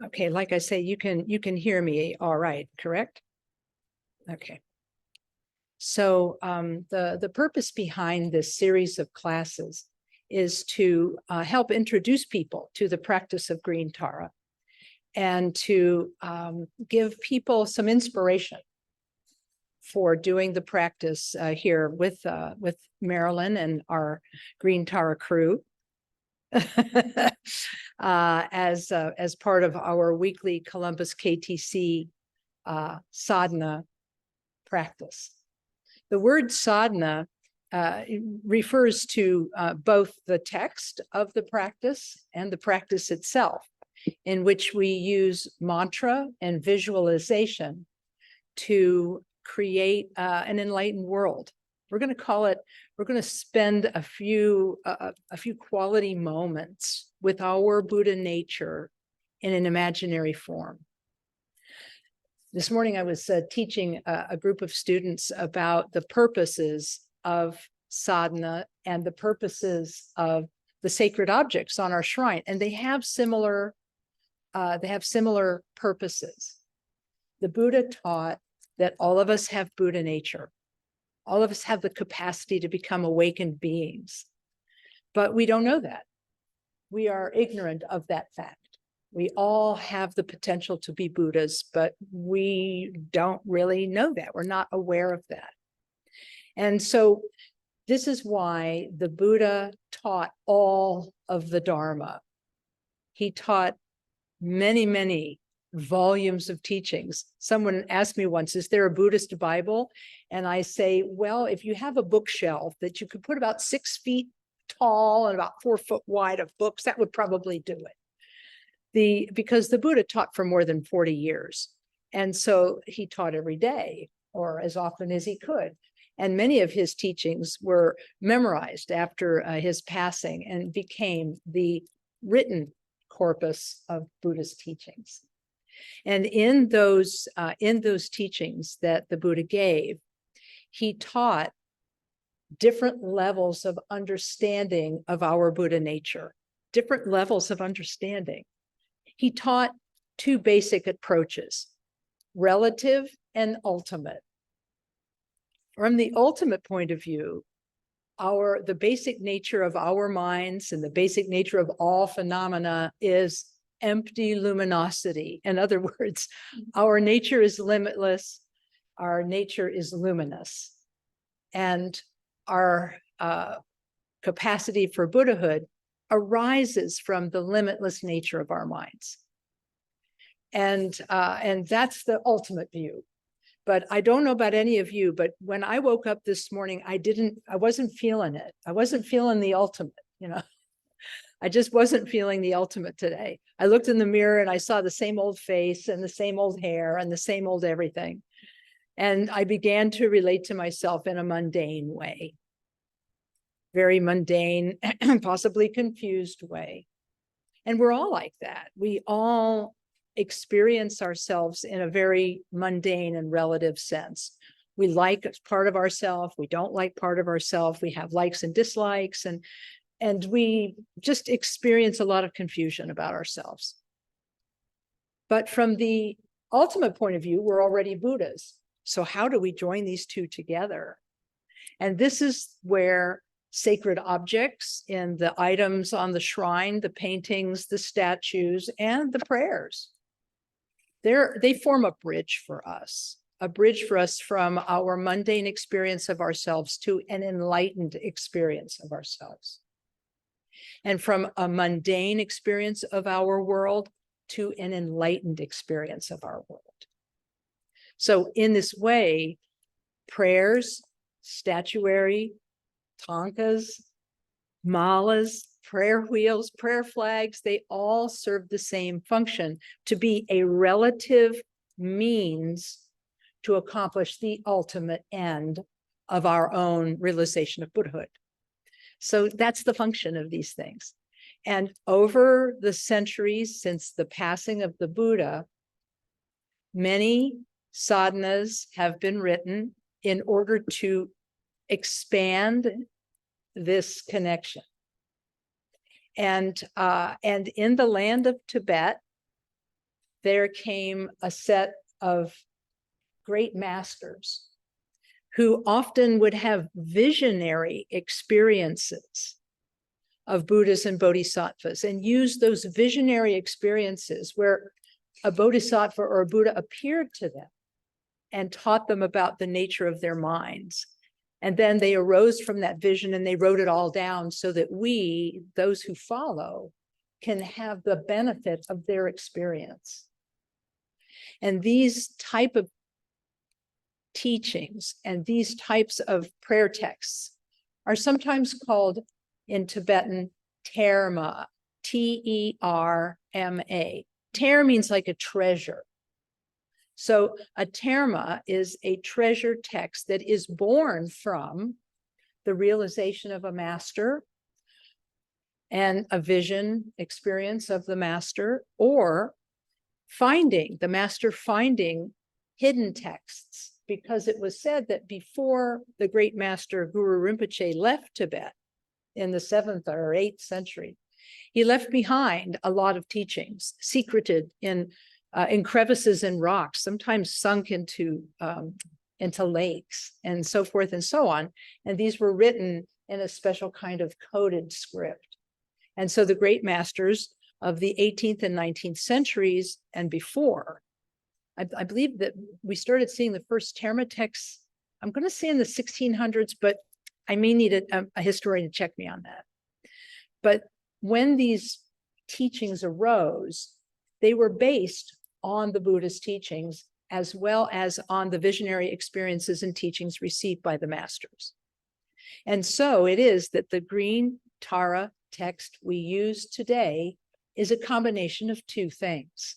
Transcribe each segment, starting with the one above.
Okay, like I say, you can hear me all right, correct? Okay. So the purpose behind this series of classes is to help introduce people to the practice of green Tara and to give people some inspiration for doing the practice here with Marilyn and our green Tara crew. As part of our weekly Columbus KTC sadhana practice. The word sadhana refers to both the text of the practice and the practice itself, in which we use mantra and visualization to create an enlightened world. We're going to spend a few quality moments with our Buddha nature in an imaginary form. This morning I was teaching a group of students about the purposes of sadhana and the purposes of the sacred objects on our shrine, and they have similar purposes. The Buddha taught that all of us have Buddha nature. All of us have the capacity to become awakened beings, but we don't know that. We are ignorant of that fact. We all have the potential to be Buddhas, but we don't really know that. We're not aware of that. And so this is why the Buddha taught all of the Dharma. He taught many, many volumes of teachings. Someone asked me once, is there a Buddhist Bible? And I say, well, if you have a bookshelf that you could put about 6 feet tall and about 4 foot wide of books, that would probably do it. Because the Buddha taught for more than 40 years. And so he taught every day or as often as he could. And many of his teachings were memorized after his passing and became the written corpus of Buddha's teachings. And in those teachings that the Buddha gave, he taught different levels of understanding of our Buddha nature, different levels of understanding. He taught 2 basic approaches, relative and ultimate. From the ultimate point of view, the basic nature of our minds and the basic nature of all phenomena is empty luminosity. In other words, our nature is limitless, our nature is luminous, and our capacity for Buddhahood arises from the limitless nature of our minds. And that's the ultimate view. But I don't know about any of you, but when I woke up this morning, I wasn't feeling it. I wasn't feeling the ultimate, I just wasn't feeling the ultimate today. I looked in the mirror and I saw the same old face and the same old hair and the same old everything. And I began to relate to myself in a mundane way. Very mundane, possibly confused way. And we're all like that. We all experience ourselves in a very mundane and relative sense. We like part of ourselves, we don't like part of ourselves, we have likes and dislikes, and we just experience a lot of confusion about ourselves. But from the ultimate point of view, we're already Buddhas. So how do we join these 2 together? And this is where sacred objects and the items on the shrine, the paintings, the statues, and the prayers, they form a bridge for us from our mundane experience of ourselves to an enlightened experience of ourselves. And from a mundane experience of our world to an enlightened experience of our world. So in this way, prayers, statuary, tankas, malas, prayer wheels, prayer flags, they all serve the same function, to be a relative means to accomplish the ultimate end of our own realization of Buddhahood. So that's the function of these things. And over the centuries since the passing of the Buddha, many sadhanas have been written in order to expand this connection. And in the land of Tibet, there came a set of great masters who often would have visionary experiences of Buddhas and Bodhisattvas and use those visionary experiences where a Bodhisattva or a Buddha appeared to them and taught them about the nature of their minds. And then they arose from that vision and they wrote it all down so that we, those who follow, can have the benefit of their experience. And these type of teachings and these types of prayer texts are sometimes called in Tibetan terma, T-E-R-M-A. Ter means like a treasure. So a terma is a treasure text that is born from the realization of a master and a vision experience of the master, or the master finding hidden texts, because it was said that before the great master Guru Rinpoche left Tibet in the 7th or 8th century, he left behind a lot of teachings secreted in crevices in rocks, sometimes sunk into lakes and so forth and so on. And these were written in a special kind of coded script. And so the great masters of the 18th and 19th centuries and before, I believe that we started seeing the first terma texts, I'm going to say in the 1600s, but I may need a historian to check me on that. But when these teachings arose, they were based on the Buddhist teachings as well as on the visionary experiences and teachings received by the masters. And so it is that the green Tara text we use today is a combination of two things.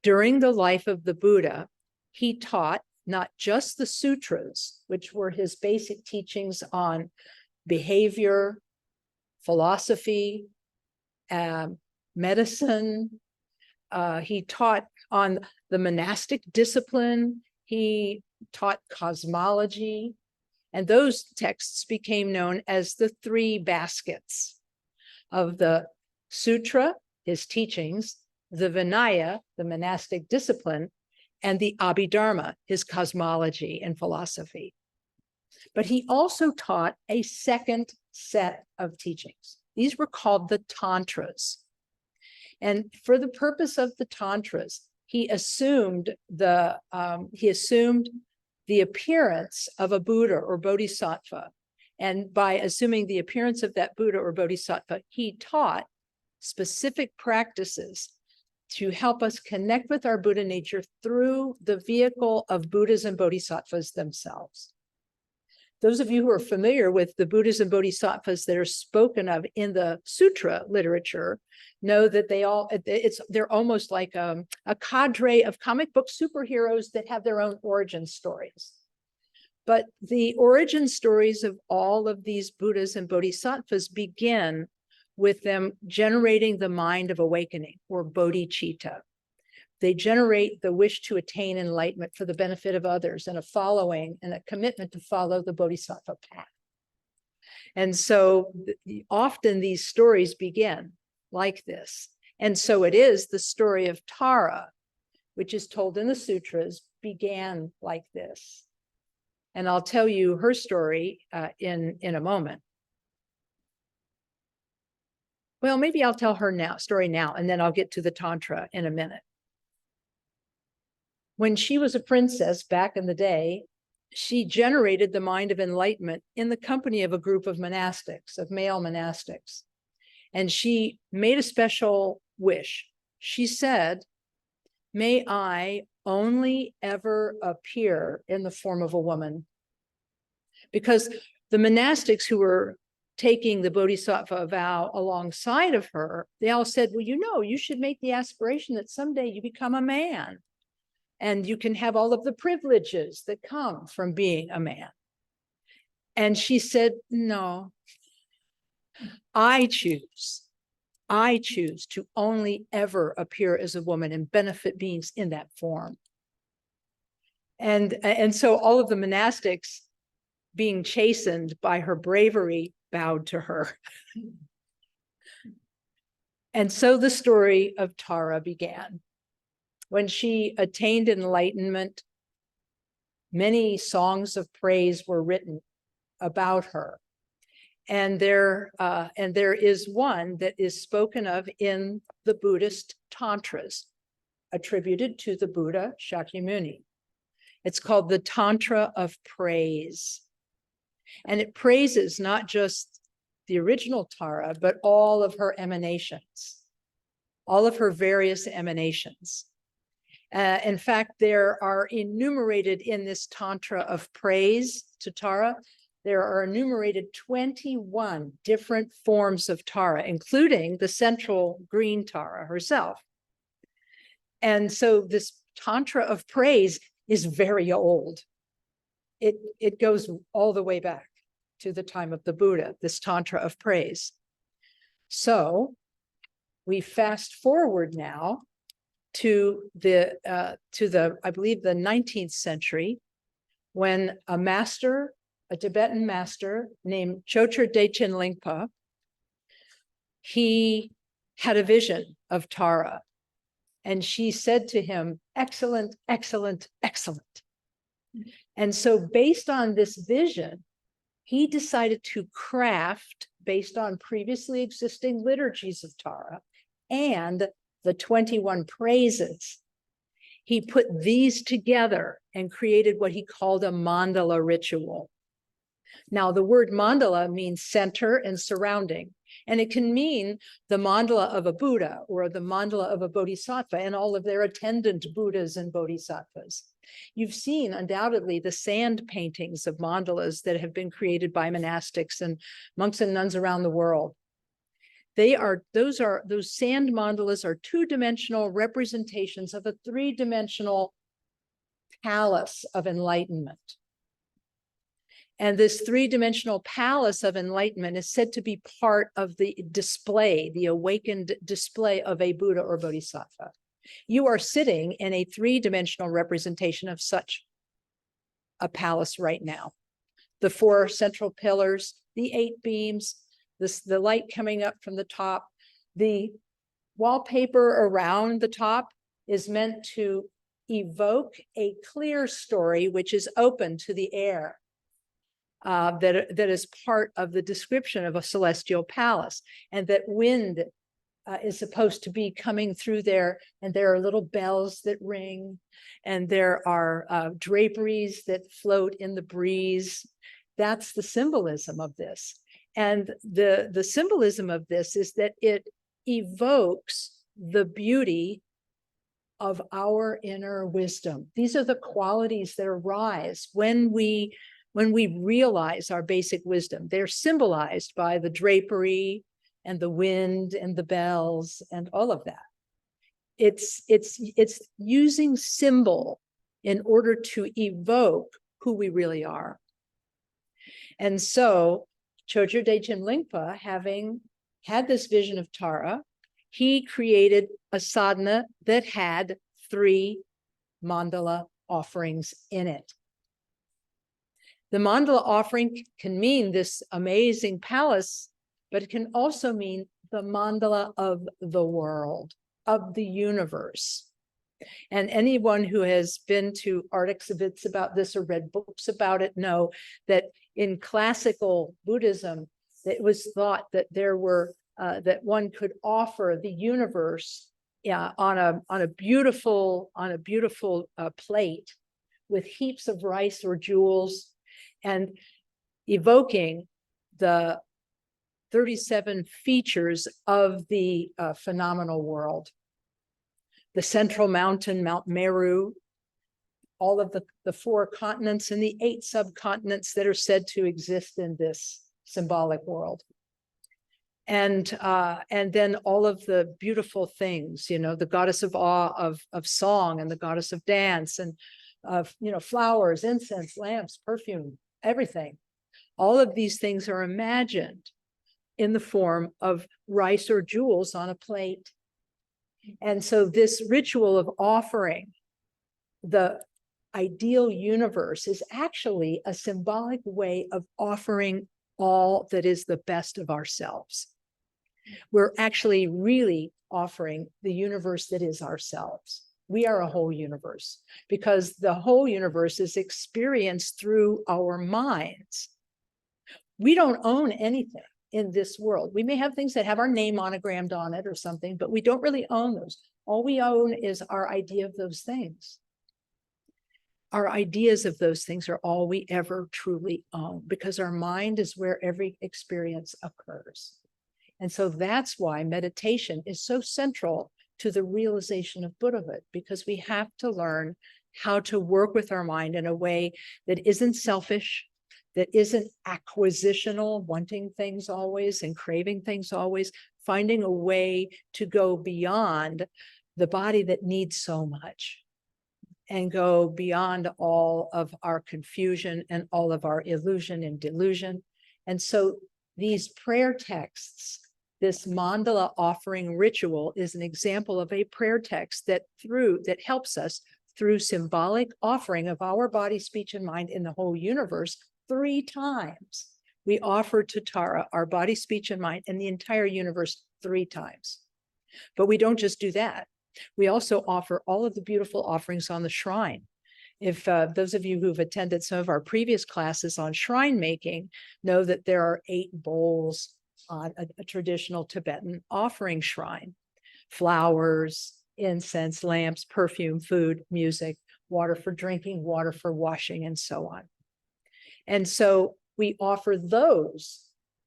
During the life of the Buddha, he taught not just the sutras, which were his basic teachings on behavior, philosophy, medicine. He taught on the monastic discipline. He taught cosmology. And those texts became known as the 3 baskets of the sutra, his teachings, the Vinaya, the monastic discipline, and the Abhidharma, his cosmology and philosophy. But he also taught a second set of teachings. These were called the Tantras. And for the purpose of the Tantras, he assumed the appearance of a Buddha or Bodhisattva. And by assuming the appearance of that Buddha or Bodhisattva, he taught specific practices to help us connect with our Buddha nature through the vehicle of Buddhas and Bodhisattvas themselves. Those of you who are familiar with the Buddhas and Bodhisattvas that are spoken of in the sutra literature know that they're almost like a cadre of comic book superheroes that have their own origin stories. But the origin stories of all of these Buddhas and Bodhisattvas begin with them generating the mind of awakening, or bodhicitta. They generate the wish to attain enlightenment for the benefit of others and a following and a commitment to follow the bodhisattva path. And so often these stories begin like this. And so it is the story of Tara, which is told in the sutras, began like this. And I'll tell you her story in a moment. Well, maybe I'll tell her story now, and then I'll get to the Tantra in a minute. When she was a princess back in the day, she generated the mind of enlightenment in the company of a group of monastics, of male monastics. And she made a special wish. She said, "May I only ever appear in the form of a woman." Because the monastics who were taking the bodhisattva vow alongside of her, they all said, well, you should make the aspiration that someday you become a man and you can have all of the privileges that come from being a man. And she said, no, I choose to only ever appear as a woman and benefit beings in that form. And so all of the monastics, being chastened by her bravery, bowed to her. And so the story of Tara began. When she attained enlightenment, many songs of praise were written about her. And there is one that is spoken of in the Buddhist Tantras, attributed to the Buddha Shakyamuni. It's called the Tantra of Praise. And it praises not just the original Tara, but all of her emanations, all of her various emanations. In fact, there are enumerated in this Tantra of Praise to Tara, there are enumerated 21 different forms of Tara, including the central green Tara herself. And so this Tantra of Praise is very old. It goes all the way back to the time of the Buddha, this Tantra of Praise. So we fast forward now to the I believe the 19th century, when a Tibetan master named Chogyur Dechen Lingpa, he had a vision of Tara, and she said to him, "Excellent, excellent, excellent." And so based on this vision, he decided to craft, based on previously existing liturgies of Tara and the 21 praises, he put these together and created what he called a mandala ritual. Now, the word mandala means center and surrounding, and it can mean the mandala of a Buddha or the mandala of a bodhisattva and all of their attendant Buddhas and bodhisattvas. You've seen undoubtedly the sand paintings of mandalas that have been created by monastics and monks and nuns around the world. Those sand mandalas are two-dimensional representations of a three-dimensional palace of enlightenment. And this three-dimensional palace of enlightenment is said to be part of the display, the awakened display of a Buddha or Bodhisattva. You are sitting in a three-dimensional representation of such a palace right now. The 4 central pillars, the 8 beams, the light coming up from the top, the wallpaper around the top is meant to evoke a clear story which is open to the air. That is part of the description of a celestial palace, and that wind is supposed to be coming through there, and there are little bells that ring, and there are draperies that float in the breeze. That's the symbolism of this. And the symbolism of this is that it evokes the beauty of our inner wisdom. These are the qualities that arise when we realize our basic wisdom. They're symbolized by the drapery and the wind and the bells and all of that. It's using symbol in order to evoke who we really are. And so Chogyur Dechen Lingpa, having had this vision of Tara, he created a sadhana that had 3 mandala offerings in it. The mandala offering can mean this amazing palace, but it can also mean the mandala of the world, of the universe. And anyone who has been to art exhibits about this or read books about it know that in classical Buddhism, it was thought that there were that one could offer the universe on a beautiful plate with heaps of rice or jewels, and evoking the 37 features of the phenomenal world. The central mountain, Mount Meru, all of the 4 continents and the 8 subcontinents that are said to exist in this symbolic world. And then all of the beautiful things, you know, the goddess of awe of song, and the goddess of dance, and of, you know, flowers, incense, lamps, perfume, everything. All of these things are imagined in the form of rice or jewels on a plate. And so this ritual of offering the ideal universe is actually a symbolic way of offering all that is the best of ourselves. We're actually really offering the universe that is ourselves. We are a whole universe because the whole universe is experienced through our minds. We don't own anything in this world. We may have things that have our name monogrammed on it or something, but we don't really own those. All we own is our idea of those things. Our ideas of those things are all we ever truly own because our mind is where every experience occurs. And so that's why meditation is so central to the realization of Buddhahood, because we have to learn how to work with our mind in a way that isn't selfish, that isn't acquisitional, wanting things always and craving things always, finding a way to go beyond the body that needs so much and go beyond all of our confusion and all of our illusion and delusion. And so these prayer texts, this mandala offering ritual is an example of a prayer text that helps us through symbolic offering of our body, speech, and mind in the whole universe 3 times. We offer to Tara our body, speech, and mind in the entire universe 3 times. But we don't just do that. We also offer all of the beautiful offerings on the shrine. If those of you who've attended some of our previous classes on shrine making know that there are 8 bowls on a traditional Tibetan offering shrine: flowers, incense, lamps, perfume, food, music, water for drinking, water for washing, and so on. And so we offer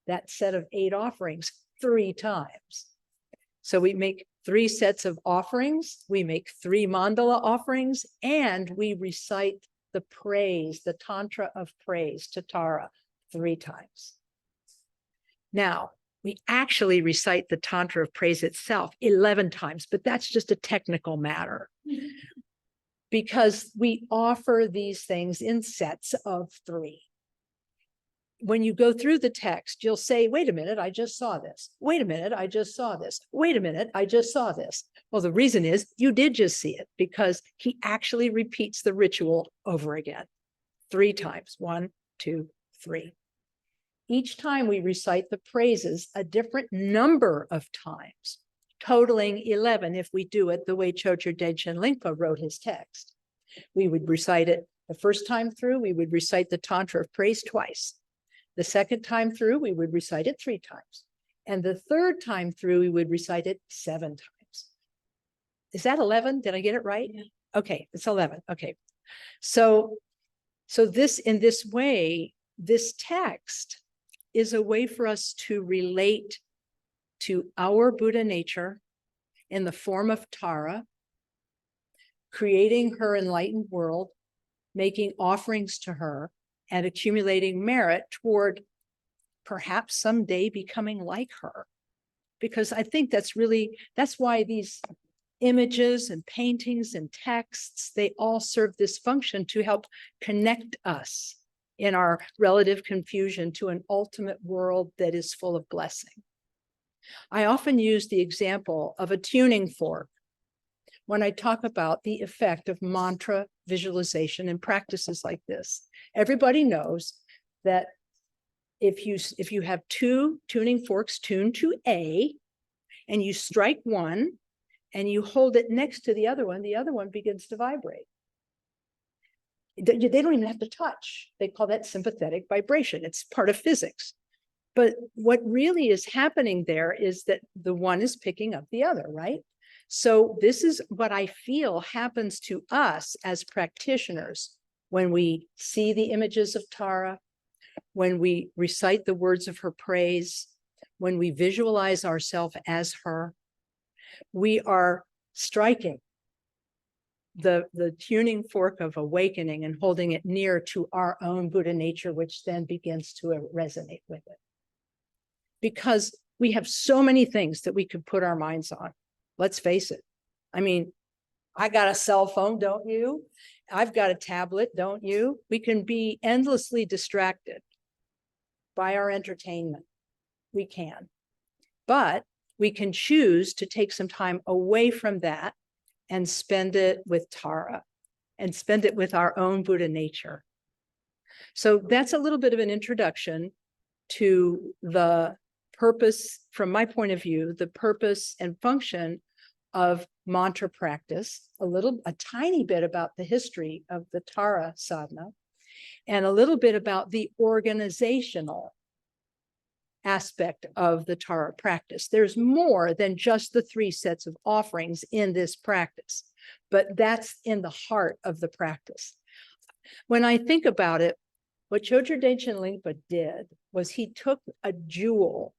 that set of 8 offerings 3 times. So we make 3 sets of offerings, we make 3 mandala offerings, and we recite the praise, the tantra of praise to Tara 3 times. Now, we actually recite the tantra of praise itself 11 times, but that's just a technical matter because we offer these things in sets of 3. When you go through the text, you'll say, wait a minute, I just saw this. Wait a minute, I just saw this. Wait a minute, I just saw this. Well, the reason is you did just see it because he actually repeats the ritual over again 3 times. 1, 2, 3. Each time we recite the praises a different number of times, totaling 11 if we do it the way Chogyam Degchen Lingpa wrote his text. We would recite it the first time through, we would recite the tantra of praise twice. The second time through, we would recite it 3 times. And the third time through, we would recite it 7 times. Is that 11? Did I get it right? Yeah. Okay, it's 11. Okay. So this, in this way, this text is a way for us to relate to our Buddha nature in the form of Tara, creating her enlightened world, making offerings to her, and accumulating merit toward perhaps someday becoming like her. Because I think that's why these images and paintings and texts, they all serve this function to help connect us in our relative confusion to an ultimate world that is full of blessing. I often use the example of a tuning fork when I talk about the effect of mantra visualization and practices like this. Everybody knows that if you have 2 tuning forks tuned to A, and you strike one and you hold it next to the other one begins to vibrate. They don't even have to touch. They call that sympathetic vibration. It's part of physics. But what really is happening there is that the one is picking up the other, right? So this is what I feel happens to us as practitioners when we see the images of Tara, when we recite the words of her praise, when we visualize ourselves as her. We are striking the tuning fork of awakening and holding it near to our own Buddha nature, which then begins to resonate with it. Because we have so many things that we could put our minds on. Let's face it. I mean, I got a cell phone, don't you? I've got a tablet, don't you? We can be endlessly distracted by our entertainment. We can. But we can choose to take some time away from that and spend it with Tara and spend it with our own Buddha nature. So that's a little bit of an introduction to the purpose, from my point of view, the purpose and function of mantra practice, a tiny bit about the history of the Tara sadhana, and a little bit about the organizational aspect of the Tara practice. There's more than just the 3 sets of offerings in this practice, but that's in the heart of the practice. When I think about it, what Chögyam Dengchen Lingpa did was he took a jewel,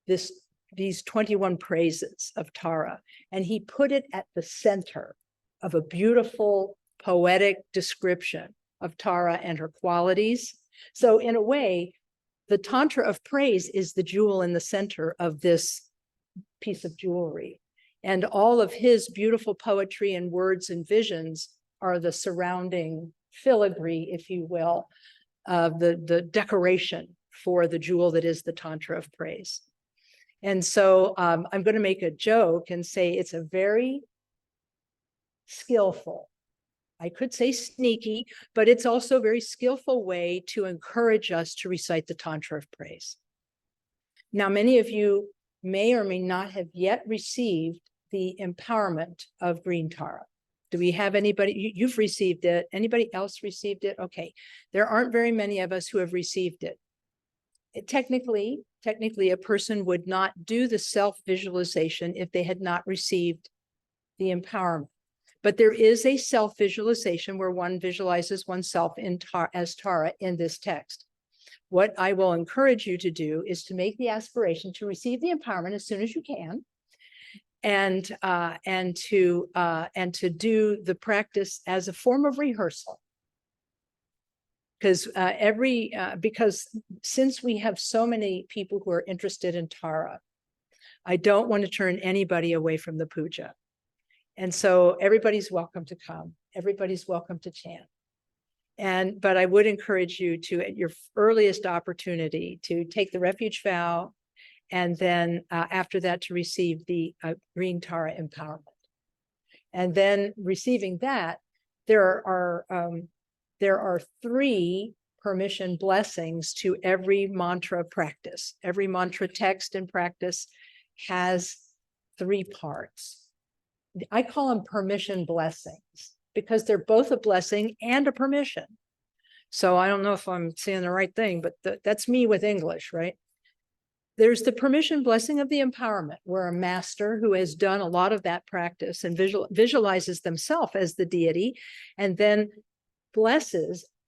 these 21 praises of Tara, and he put it at the center of a beautiful poetic description of Tara and her qualities. So in a way, the Tantra of praise is the jewel in the center of this piece of jewelry. And all of his beautiful poetry and words and visions are the surrounding filigree, if you will, of the decoration for the jewel that is the Tantra of praise. And so I'm going to make a joke and say it's a very skillful, I could say sneaky, but it's also a very skillful way to encourage us to recite the Tantra of praise. Now, many of you may or may not have yet received the empowerment of Green Tara. Do we have anybody? You've received it. Anybody else received it? Okay. There aren't very many of us who have received it. Technically, a person would not do the self-visualization if they had not received the empowerment. But there is a self-visualization where one visualizes oneself as Tara in this text. What I will encourage you to do is to make the aspiration to receive the empowerment as soon as you can, and to do the practice as a form of rehearsal. Because because since we have so many people who are interested in Tara, I don't want to turn anybody away from the puja. And so everybody's welcome to come. Everybody's welcome to chant. But I would encourage you to, at your earliest opportunity, to take the refuge vow, and then after that to receive the Green Tara empowerment. And then receiving that, there are 3 permission blessings to every mantra practice. Every mantra text and practice has 3 parts. I call them permission blessings because they're both a blessing and a permission. So I don't know if I'm saying the right thing, but that's me with English, right? There's the permission blessing of the empowerment, where a master who has done a lot of that practice and visualizes themselves as the deity, and then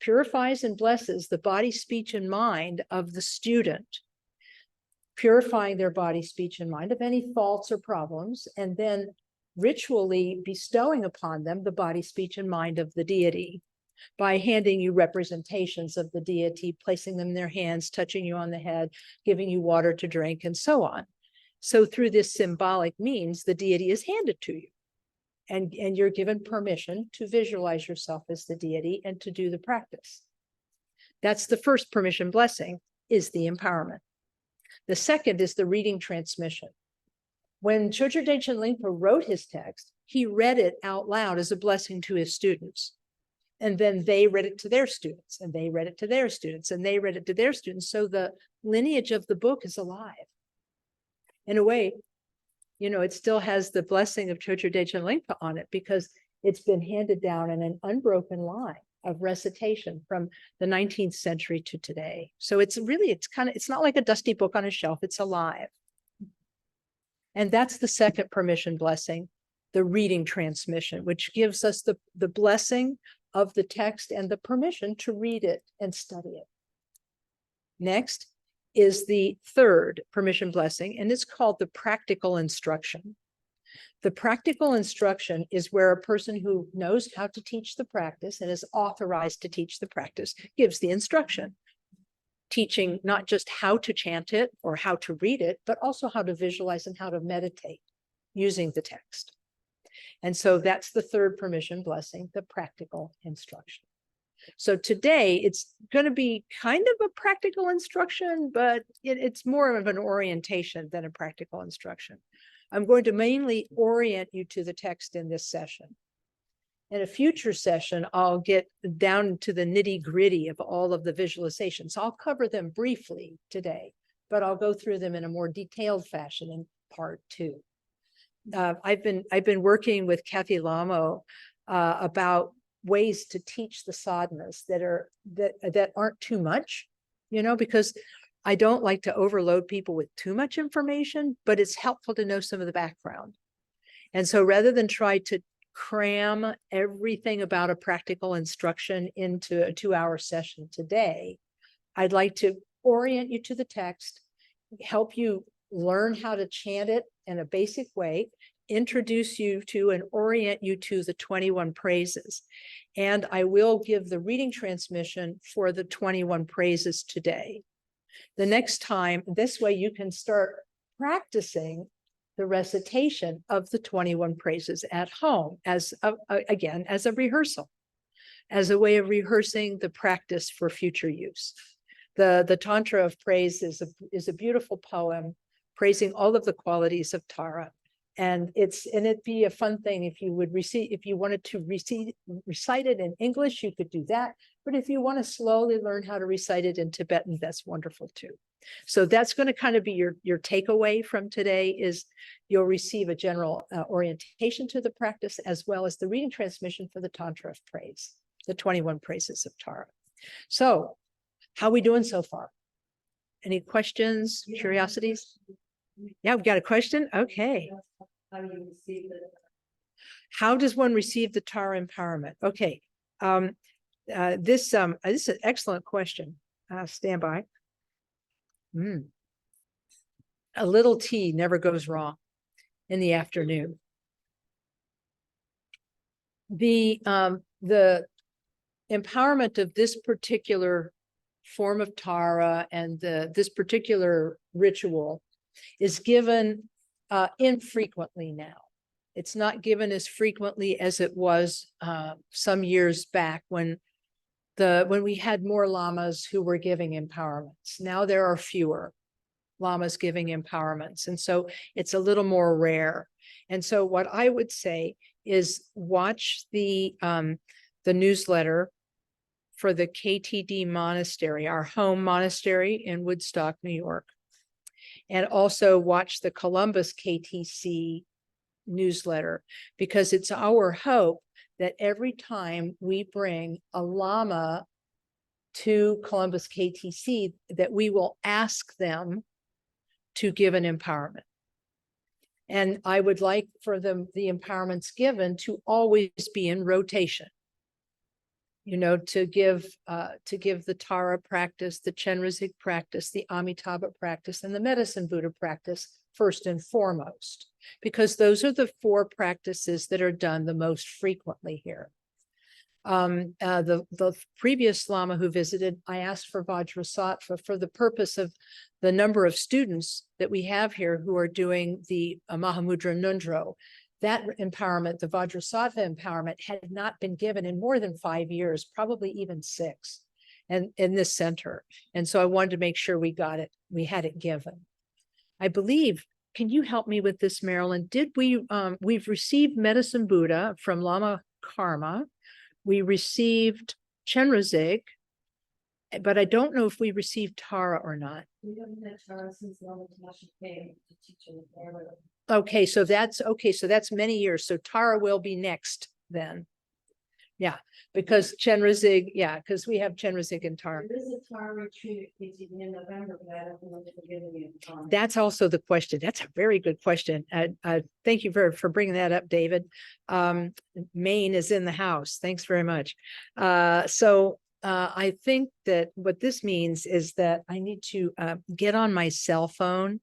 purifies and blesses the body, speech, and mind of the student, purifying their body, speech, and mind of any faults or problems, and then ritually bestowing upon them the body, speech, and mind of the deity by handing you representations of the deity, placing them in their hands, touching you on the head, giving you water to drink, and so on. So through this symbolic means, the deity is handed to you, and you're given permission to visualize yourself as the deity and to do the practice. That's the first permission blessing, is the empowerment. The second is the reading transmission. When Chögyam Dengchen Lingpa wrote his text, he read it out loud as a blessing to his students. And then they read it to their students, and they read it to their students, and they read it to their students. So the lineage of the book is alive. In a way, it still has the blessing of Chögyam Dengchen Lingpa on it, because it's been handed down in an unbroken line of recitation from the 19th century to today. So it's not like a dusty book on a shelf, it's alive. And that's the second permission blessing, the reading transmission, which gives us the blessing of the text and the permission to read it and study it. Next is the third permission blessing, and it's called the practical instruction. The practical instruction is where a person who knows how to teach the practice and is authorized to teach the practice gives the instruction, teaching not just how to chant it or how to read it, but also how to visualize and how to meditate using the text. And so that's the third permission blessing, the practical instruction. So today it's going to be kind of a practical instruction, but it's more of an orientation than a practical instruction. I'm going to mainly orient you to the text in this session. In a future session, I'll get down to the nitty-gritty of all of the visualizations. I'll cover them briefly today, but I'll go through them in a more detailed fashion in part 2. I've been working with Kathy Lama about ways to teach the sadhanas that aren't too much, because I don't like to overload people with too much information, but it's helpful to know some of the background. And so rather than try to cram everything about a practical instruction into a 2-hour session today, I'd like to orient you to the text, help you learn how to chant it in a basic way, introduce you to and orient you to the 21 praises. And I will give the reading transmission for the 21 praises today. The next time, this way you can start practicing the recitation of the 21 praises at home as again, as a rehearsal, as a way of rehearsing the practice for future use. The Tantra of Praise is a beautiful poem praising all of the qualities of Tara. And it'd be a fun thing if you wanted to recite it in English, you could do that. But if you want to slowly learn how to recite it in Tibetan, that's wonderful too. So that's going to kind of be your takeaway from today, is you'll receive a general orientation to the practice, as well as the reading transmission for the Tantra of Praise, the 21 praises of Tara. So how are we doing so far? Any questions, curiosities? Yeah, we've got a question. Okay. How does one receive the Tara empowerment? Okay. This is an excellent question. Stand by. A little tea never goes wrong in the afternoon. The empowerment of this particular form of Tara and this particular ritual is given infrequently now. It's not given as frequently as it was some years back when we had more lamas who were giving empowerments. Now there are fewer lamas giving empowerments, and so it's a little more rare. And so what I would say is watch the newsletter for the KTD monastery, our home monastery in Woodstock, New York. And also watch the Columbus KTC newsletter, because it's our hope that every time we bring a Lama to Columbus KTC, that we will ask them to give an empowerment. And I would like for the empowerments given to always be in rotation. To give the Tara practice, the Chenrezig practice, the Amitabha practice, and the Medicine Buddha practice first and foremost, because those are the 4 practices that are done the most frequently here. The previous Lama who visited, I asked for Vajrasattva for the purpose of the number of students that we have here who are doing the Mahamudra Nundro. That empowerment, the Vajrasattva empowerment, had not been given in more than 5 years, probably even 6, and in this center. And so I wanted to make sure we got it, we had it given. I believe, can you help me with this, Marilyn? We've received Medicine Buddha from Lama Karma. We received Chenrezig, but I don't know if we received Tara or not. We haven't had Tara since Lama Tasha came to teach in the Florida. Okay, so that's many years. So Tara will be next then. Yeah, because Chenrezig, because we have Chenrezig and Tara. There is a Tara retreat in November, but I don't know if we're giving it. That's also the question. That's a very good question. Thank you for bringing that up, David. Maine is in the house. Thanks very much. I think that what this means is that I need to get on my cell phone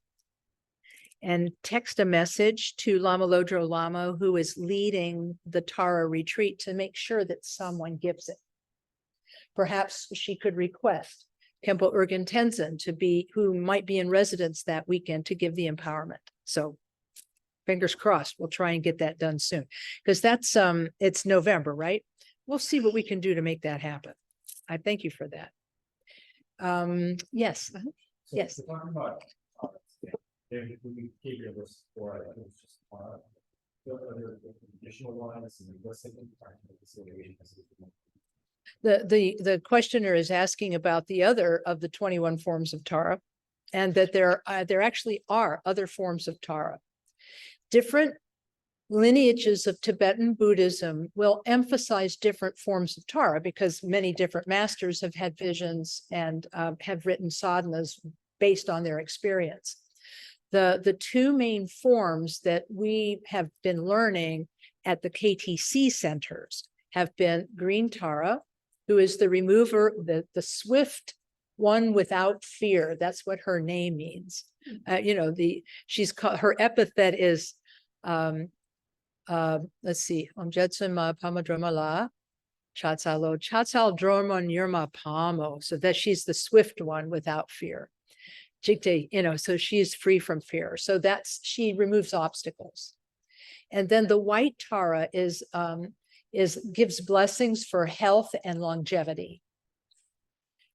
and text a message to Lama Lodro Lama, who is leading the Tara retreat, to make sure that someone gives it. Perhaps she could request Kempo Urgen Tenzin who might be in residence that weekend, to give the empowerment. So fingers crossed, we'll try and get that done soon, because that's it's November, right? We'll see what we can do to make that happen. I thank you for that. Yes. So yes. If we gave you a list for it, it was just the other additional ones and what's the practical considerations. The questioner is asking about the other of the 21 forms of Tara, and that there actually are other forms of Tara. Different lineages of Tibetan Buddhism will emphasize different forms of Tara because many different masters have had visions and have written sadhanas based on their experience. The two main forms that we have been learning at the KTC centers have been Green Tara, who is the remover, the swift one without fear. That's what her name means. You know, she's called, her epithet is, let's see, Omjetsun Pamadromala, Chatsal Dromon Yurma Pamo, so that she's the swift one without fear. Jigte, you know, so she's free from fear. So she removes obstacles. And then the white Tara gives blessings for health and longevity.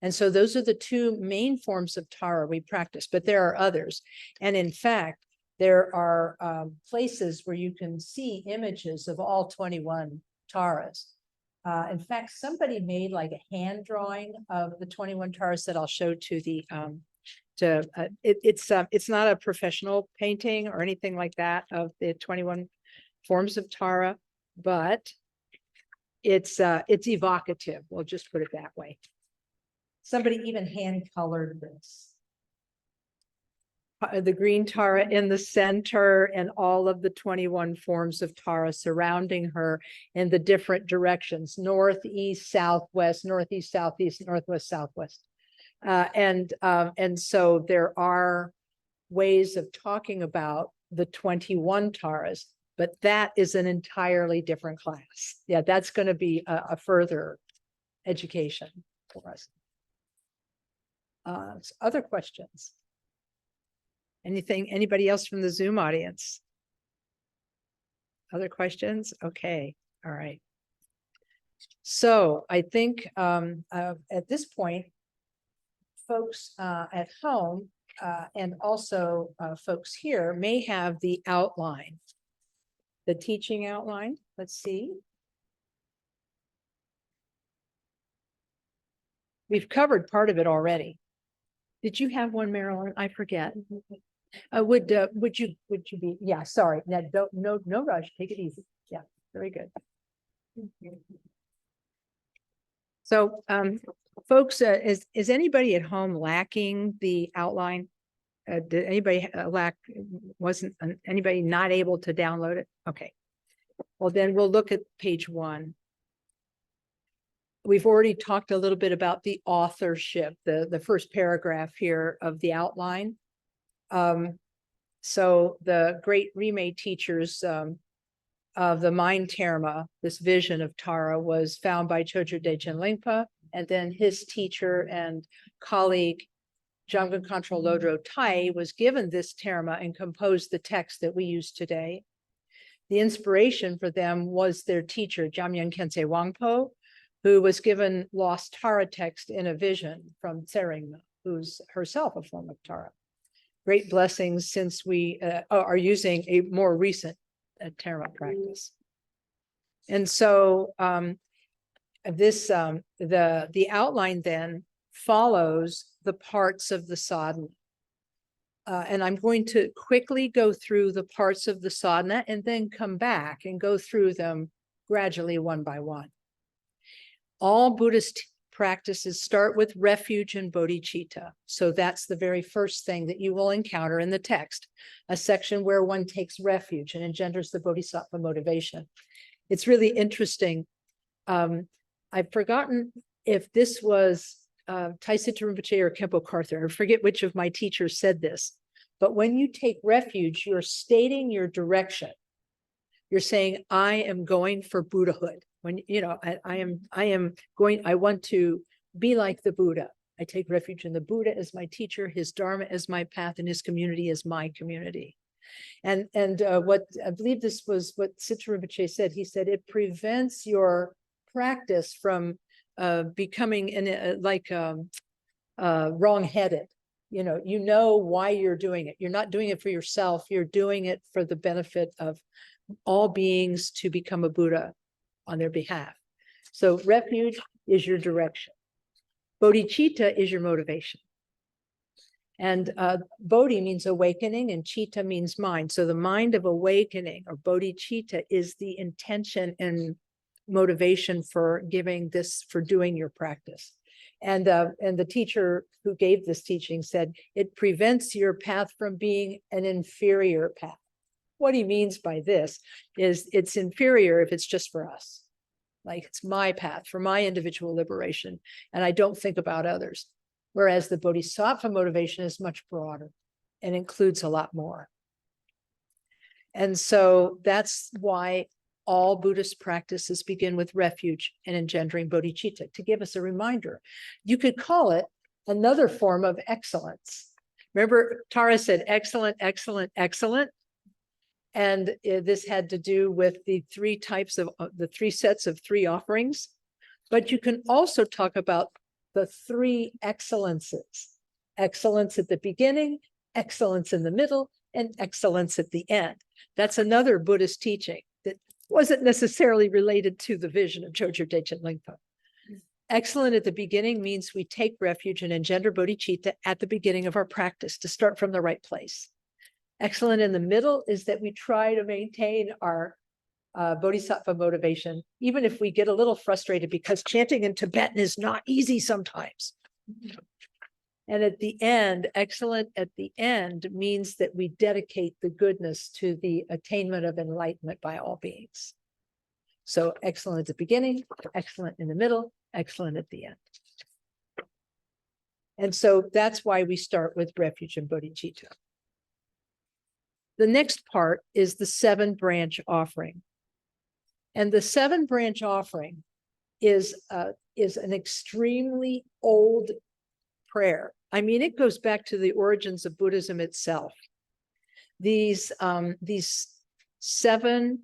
And so those are the two main forms of Tara we practice, but there are others. And in fact, there are places where you can see images of all 21 Taras. In fact, somebody made like a hand drawing of the 21 Taras that I'll show to the it's not a professional painting or anything like that of the 21 forms of Tara, but it's evocative. We'll just put it that way. Somebody even hand colored this. The green Tara in the center and all of the 21 forms of Tara surrounding her in the different directions, northeast, southwest, northeast, southeast, northwest, southwest. And so there are ways of talking about the 21 Taras, but that is an entirely different class. Yeah, that's going to be a further education for us. Other questions? Anybody else from the Zoom audience? Other questions? Okay, all right. So I think at this point, folks at home and also folks here may have the outline, the teaching outline. Let's see. We've covered part of it already. Did you have one, Marilyn? I forget. Would you be? Yeah, sorry. No rush. Take it easy. Yeah, very good. So, folks, is anybody at home lacking the outline? Did anybody wasn't anybody not able to download it? Okay. Well, then we'll look at page 1. We've already talked a little bit about the authorship, the first paragraph here of the outline. So the great Rime teachers of the Mind Terma, this vision of Tara, was found by Chojo Dechen Lingpa, and then his teacher and colleague, Jamgon Khantrul Lodro Tai, was given this Terma and composed the text that we use today. The inspiration for them was their teacher, Jamyang Khyentse Wangpo, who was given lost Tara text in a vision from Tseringma, who's herself a form of Tara. Great blessings since we are using a more recent Terma practice. And so the outline then follows the parts of the sadhana. And I'm going to quickly go through the parts of the sadhana and then come back and go through them gradually one by one. All Buddhist practices start with refuge and bodhicitta. So that's the very first thing that you will encounter in the text, a section where one takes refuge and engenders the bodhisattva motivation. It's really interesting. I've forgotten if this was Taisita Rinpoche or Khenpo Karthar. I forget which of my teachers said this, but when you take refuge, you're stating your direction. You're saying, I am going for Buddhahood. When, you know, I want to be like the Buddha. I take refuge in the Buddha as my teacher, his Dharma as my path, and his community as my community. And what I believe this was what Sita Rinpoche said. He said, it prevents your practice from becoming wrong-headed. You know why you're doing it. You're not doing it for yourself. You're doing it for the benefit of all beings to become a Buddha on their behalf. So refuge is your direction. Bodhicitta is your motivation. And Bodhi means awakening and Chitta means mind. So the mind of awakening or bodhicitta is the intention and motivation for giving this, for doing your practice. And the teacher who gave this teaching said, it prevents your path from being an inferior path. What he means by this is it's inferior if it's just for us. Like it's my path for my individual liberation. And I don't think about others. Whereas the bodhisattva motivation is much broader and includes a lot more. And so that's why all Buddhist practices begin with refuge and engendering bodhicitta, to give us a reminder. You could call it another form of excellence. Remember, Tara said, excellent, excellent, excellent. And this had to do with the three types of the three sets of three offerings. But you can also talk about the three excellences: excellence at the beginning, excellence in the middle, and excellence at the end. That's another Buddhist teaching that wasn't necessarily related to the vision of Chogyur Dechen Lingpa. Excellent at the beginning means we take refuge and engender bodhicitta at the beginning of our practice to start from the right place. Excellent in the middle is that we try to maintain our bodhisattva motivation, even if we get a little frustrated because chanting in Tibetan is not easy sometimes. And at the end, excellent at the end means that we dedicate the goodness to the attainment of enlightenment by all beings. So excellent at the beginning, excellent in the middle, excellent at the end. And so that's why we start with refuge and bodhicitta. The next part is the 7-branch offering. And the 7-branch offering is an extremely old prayer. I mean, it goes back to the origins of Buddhism itself. These 7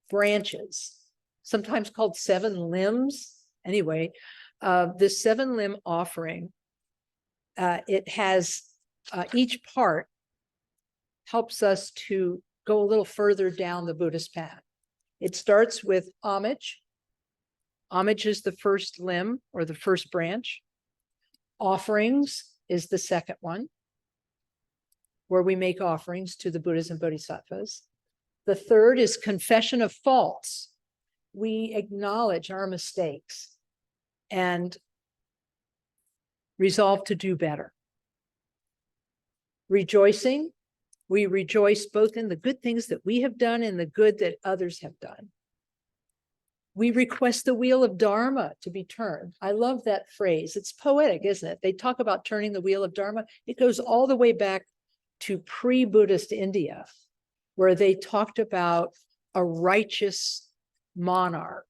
branches, sometimes called 7 limbs. Anyway, this 7-limb offering, it has each part helps us to go a little further down the Buddhist path. It starts with homage. Homage is the first limb or the first branch. Offerings is the second one, where we make offerings to the Buddhas and Bodhisattvas. The third is confession of faults. We acknowledge our mistakes and resolve to do better. Rejoicing. We rejoice both in the good things that we have done and the good that others have done. We request the wheel of Dharma to be turned. I love that phrase. It's poetic, isn't it? They talk about turning the wheel of Dharma. It goes all the way back to pre-Buddhist India, where they talked about a righteous monarch.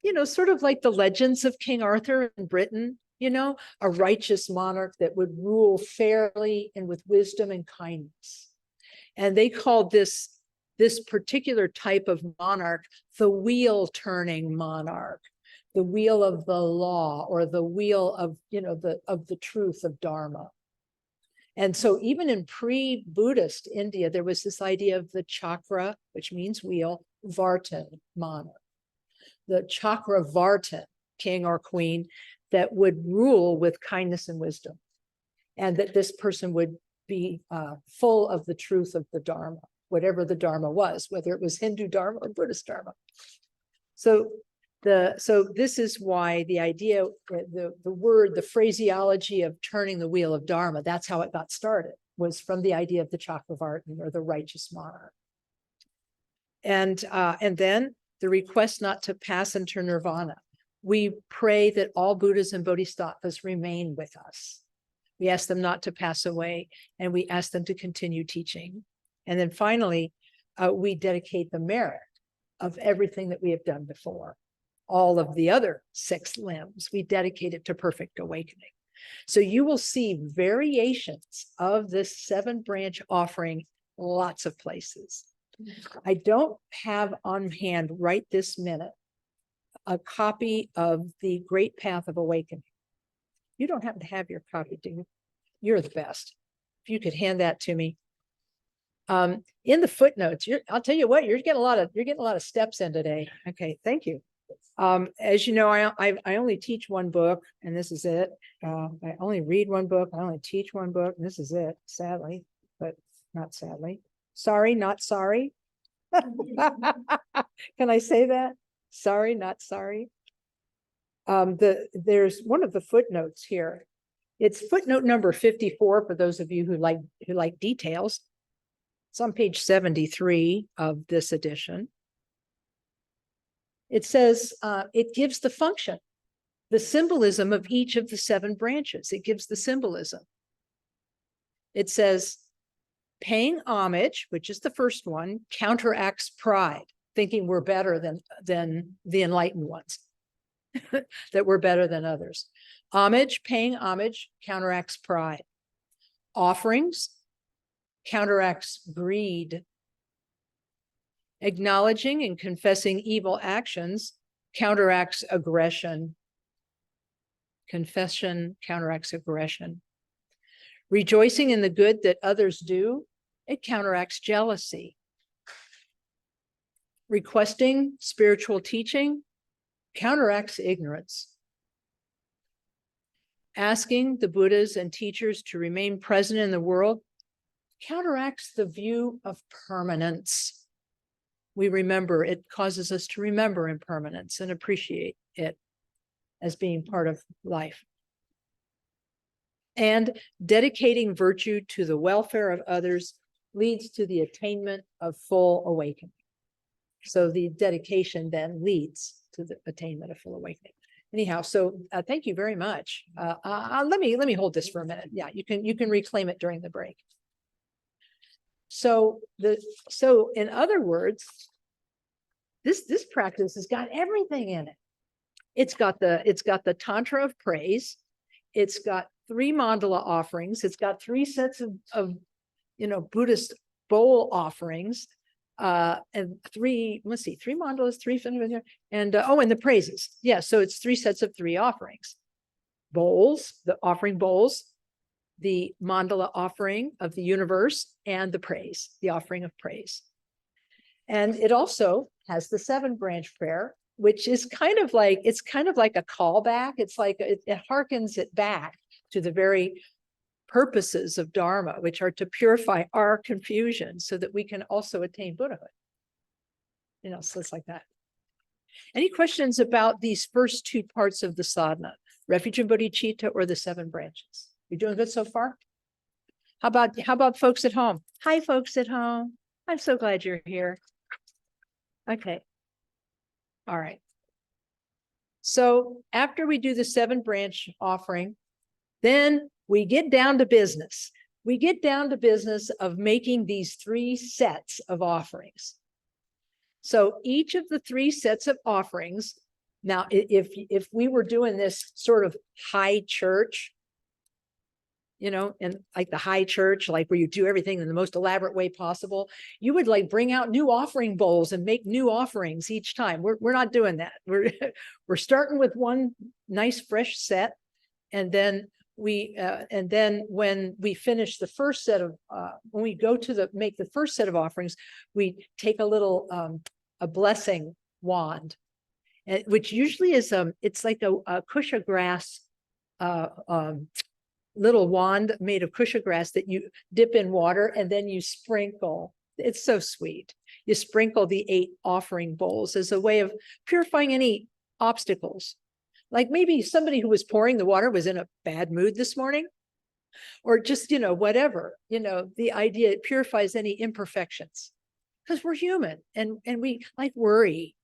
You know, sort of like the legends of King Arthur in Britain. You know, a righteous monarch that would rule fairly and with wisdom and kindness. And they called this particular type of monarch the wheel-turning monarch, the wheel of the law, or the wheel of, you know, of the truth of Dharma. And so even in pre-Buddhist India, there was this idea of the chakra, which means wheel, Vartan monarch. The chakra Vartan, king or queen, that would rule with kindness and wisdom, and that this person would be full of the truth of the Dharma, whatever the Dharma was, whether it was Hindu Dharma or Buddhist Dharma. So this is why the idea, the word, the phraseology of turning the wheel of Dharma, that's how it got started, was from the idea of the Chakravartin, or the righteous monarch. And then the request not to pass into nirvana. We pray that all Buddhas and Bodhisattvas remain with us. We ask them not to pass away, and we ask them to continue teaching. And then finally, we dedicate the merit of everything that we have done before. All of the other 6 limbs, we dedicate it to perfect awakening. So you will see variations of this 7-branch offering lots of places. I don't have on hand right this minute a copy of the Great Path of Awakening. You don't happen to have your copy, do you? You're the best. If you could hand that to me. In the footnotes, I'll tell you what, you're getting a lot of steps in today. Okay, thank you. As you know, I only teach one book, and this is it. I only read one book, I only teach one book, and this is it, sadly, but not sadly. Sorry, not sorry. Can I say that? Sorry, not sorry. There's one of the footnotes here. It's footnote number 54 for those of you who like details. It's on page 73 of this edition. It says it gives the function, the symbolism of each of the 7 branches. It gives the symbolism. It says paying homage, which is the first one, counteracts pride, thinking we're better than the enlightened ones, that we're better than others. Homage, paying homage, counteracts pride. Offerings counteracts greed. Acknowledging and confessing evil actions counteracts aggression. Confession counteracts aggression. Rejoicing in the good that others do, it counteracts jealousy. Requesting spiritual teaching counteracts ignorance. Asking the Buddhas and teachers to remain present in the world counteracts the view of permanence. We remember, it causes us to remember impermanence and appreciate it as being part of life. And dedicating virtue to the welfare of others leads to the attainment of full awakening. So the dedication then leads to the attainment of full awakening. Anyhow, so thank you very much. Let me hold this for a minute. Yeah, you can reclaim it during the break. So in other words, this practice has got everything in it. It's got the tantra of praise. It's got 3 mandala offerings. It's got 3 sets of Buddhist bowl offerings, and 3 mandalas, 3 and and the praises. Yeah, so it's 3 sets of 3 offerings. Bowls, the offering bowls, the mandala offering of the universe, and the praise, the offering of praise. And it also has the 7 branch prayer, which is kind of like a callback. It's like it harkens it back to the very purposes of Dharma, which are to purify our confusion so that we can also attain Buddhahood. So it's like that. Any questions about these first 2 parts of the sadhana, refuge and bodhicitta or the 7 branches? You doing good so far? How about folks at home? Hi, folks at home. I'm so glad you're here. Okay. All right. So after we do the 7 branch offering, then we get down to business. We get down to business of making these 3 sets of offerings. So each of the 3 sets of offerings, now if we were doing this sort of high church, and like the high church, like where you do everything in the most elaborate way possible, you would like bring out new offering bowls and make new offerings each time. We're not doing that. We're starting with one nice fresh set, and then when we finish the first set of when we go to make the first set of offerings, we take a little a blessing wand, which usually is it's like a kusha grass little wand made of kusha grass that you dip in water and then you sprinkle. It's so sweet. You sprinkle the 8 offering bowls as a way of purifying any obstacles. Like maybe somebody who was pouring the water was in a bad mood this morning, or just, whatever, the idea it purifies any imperfections, because we're human and we like worry.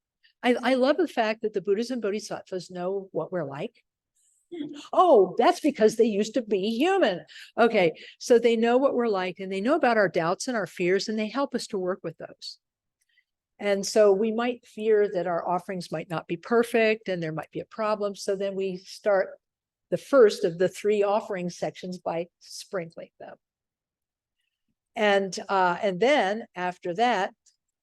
I love the fact that the Buddhas and Bodhisattvas know what we're like. Oh, that's because they used to be human. Okay, so they know what we're like, and they know about our doubts and our fears, and they help us to work with those. And so we might fear that our offerings might not be perfect and there might be a problem. So then we start the first of the 3 offering sections by sprinkling them. And then after that,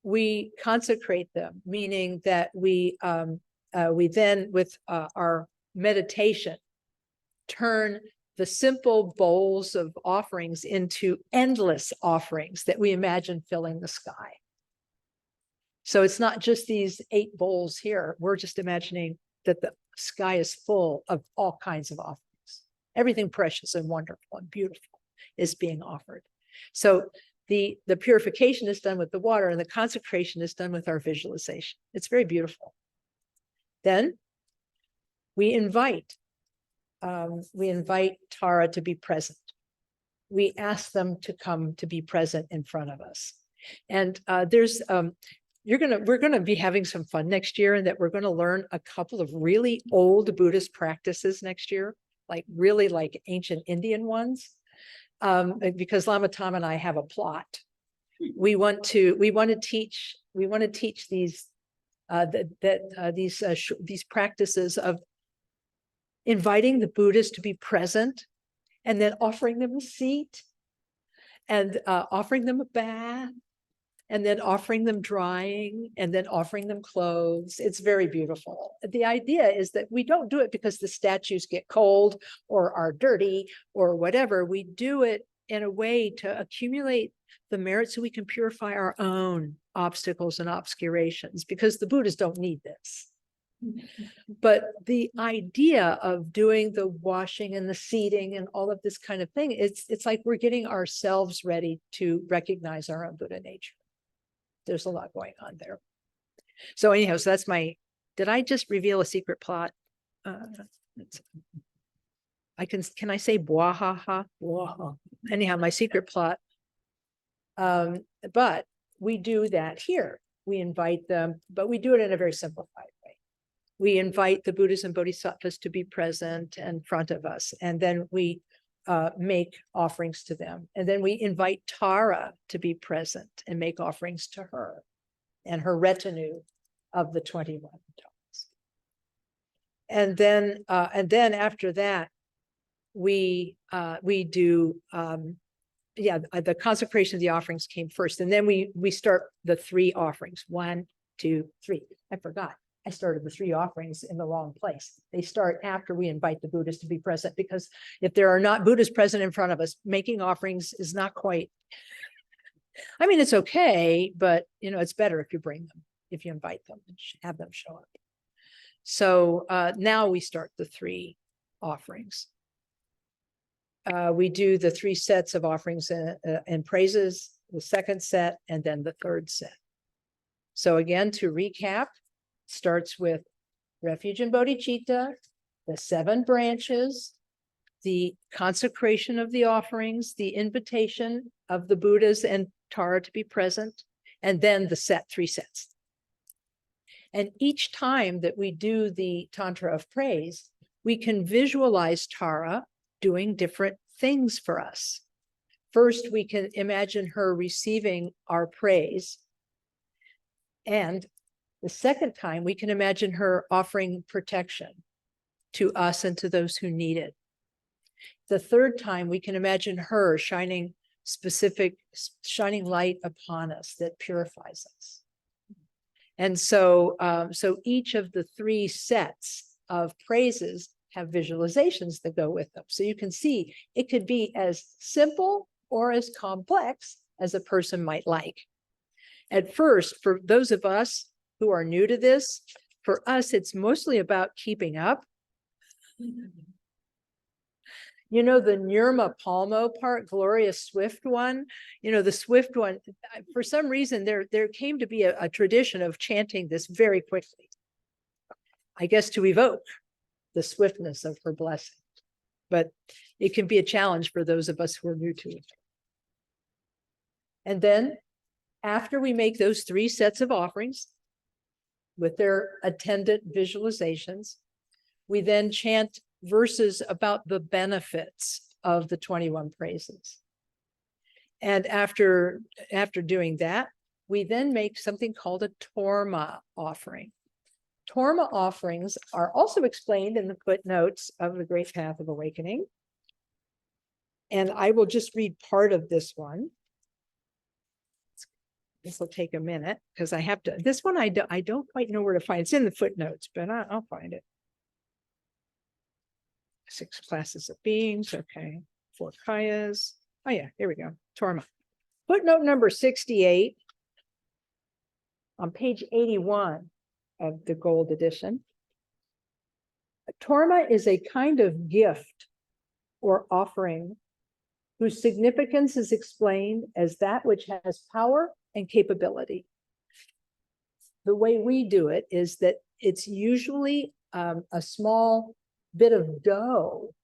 we consecrate them, meaning that we then with our meditation turn the simple bowls of offerings into endless offerings that we imagine filling the sky. So it's not just these 8 bowls here. We're just imagining that the sky is full of all kinds of offerings. Everything precious and wonderful and beautiful is being offered. So the purification is done with the water, and the consecration is done with our visualization. It's very beautiful. Then we invite Tara to be present. We ask them to come to be present in front of us. And we're gonna be having some fun next year, and that we're gonna learn a couple of really old Buddhist practices next year, like really like ancient Indian ones. Because Lama Tom and I have a plot. We want to teach these these practices of inviting the Buddhas to be present, and then offering them a seat, and offering them a bath, and then offering them drying, and then offering them clothes. It's very beautiful. The idea is that we don't do it because the statues get cold or are dirty or whatever. We do it in a way to accumulate the merit so we can purify our own obstacles and obscurations, because the Buddhas don't need this. But the idea of doing the washing and the seating and all of this kind of thing, it's like we're getting ourselves ready to recognize our own Buddha nature. There's a lot going on there. So anyhow, so that's did I just reveal a secret plot? Can I say bwahaha? Anyhow, my secret plot. But we do that here. We invite them, but we do it in a very simplified way. We invite the Buddhas and Bodhisattvas to be present in front of us, and then we make offerings to them. And then we invite Tara to be present and make offerings to her and her retinue of the 21 tones. And then after that, we do the consecration of the offerings came first, and then we start the 3 offerings. 1, 2, 3. I forgot. I started the 3 offerings in the wrong place. They start after we invite the Buddhas to be present, because if there are not Buddhas present in front of us, making offerings is not quite, I mean, it's okay, but it's better if you bring them, if you invite them and have them show up. So now we start the 3 offerings. We do the 3 sets of offerings and praises, the second set, and then the third set. So again, to recap, starts with refuge and bodhicitta, the 7 branches, the consecration of the offerings, the invitation of the Buddhas and Tara to be present, and then the 3 sets. And each time that we do the Tantra of Praise, we can visualize Tara doing different things for us. First, we can imagine her receiving our praise. And the second time, we can imagine her offering protection to us and to those who need it. The third time, we can imagine her shining light upon us that purifies us. And so each of the 3 sets of praises have visualizations that go with them. So you can see it could be as simple or as complex as a person might like. At first, for those of us who are new to this, for us, it's mostly about keeping up. The Nirma Palmo part, Gloria Swift one, the Swift one, for some reason, there came to be a tradition of chanting this very quickly, I guess to evoke the swiftness of her blessing. But it can be a challenge for those of us who are new to it. And then after we make those 3 sets of offerings with their attendant visualizations, we then chant verses about the benefits of the 21 praises. And after doing that, we then make something called a torma offering. Torma offerings are also explained in the footnotes of the Great Path of Awakening. And I will just read part of this one. This will take a minute because I have to, this one I don't quite know where to find. It's in the footnotes, but I'll find it. 6 classes of beings, okay. 4 kayas. Oh yeah, here we go, Torma. Footnote number 68. on page 81 of the gold edition. Torma is a kind of gift or offering whose significance is explained as that which has power and capability. The way we do it is that it's usually a small bit of dough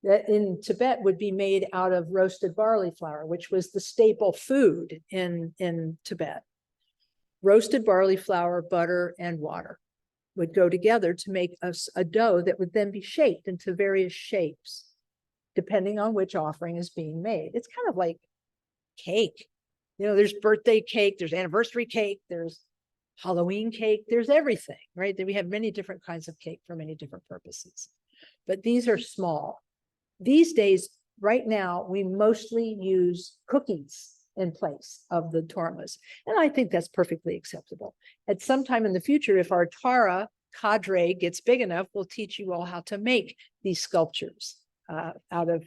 that in Tibet would be made out of roasted barley flour, which was the staple food in Tibet. Roasted barley flour, butter, and water would go together to make a dough that would then be shaped into various shapes, depending on which offering is being made. It's kind of like cake. You know, there's birthday cake, there's anniversary cake, there's Halloween cake, there's everything, right? We have many different kinds of cake for many different purposes, but these are small. These days, right now, we mostly use cookies in place of the tormas, and I think that's perfectly acceptable. At some time in the future, if our Tara cadre gets big enough, we'll teach you all how to make these sculptures out of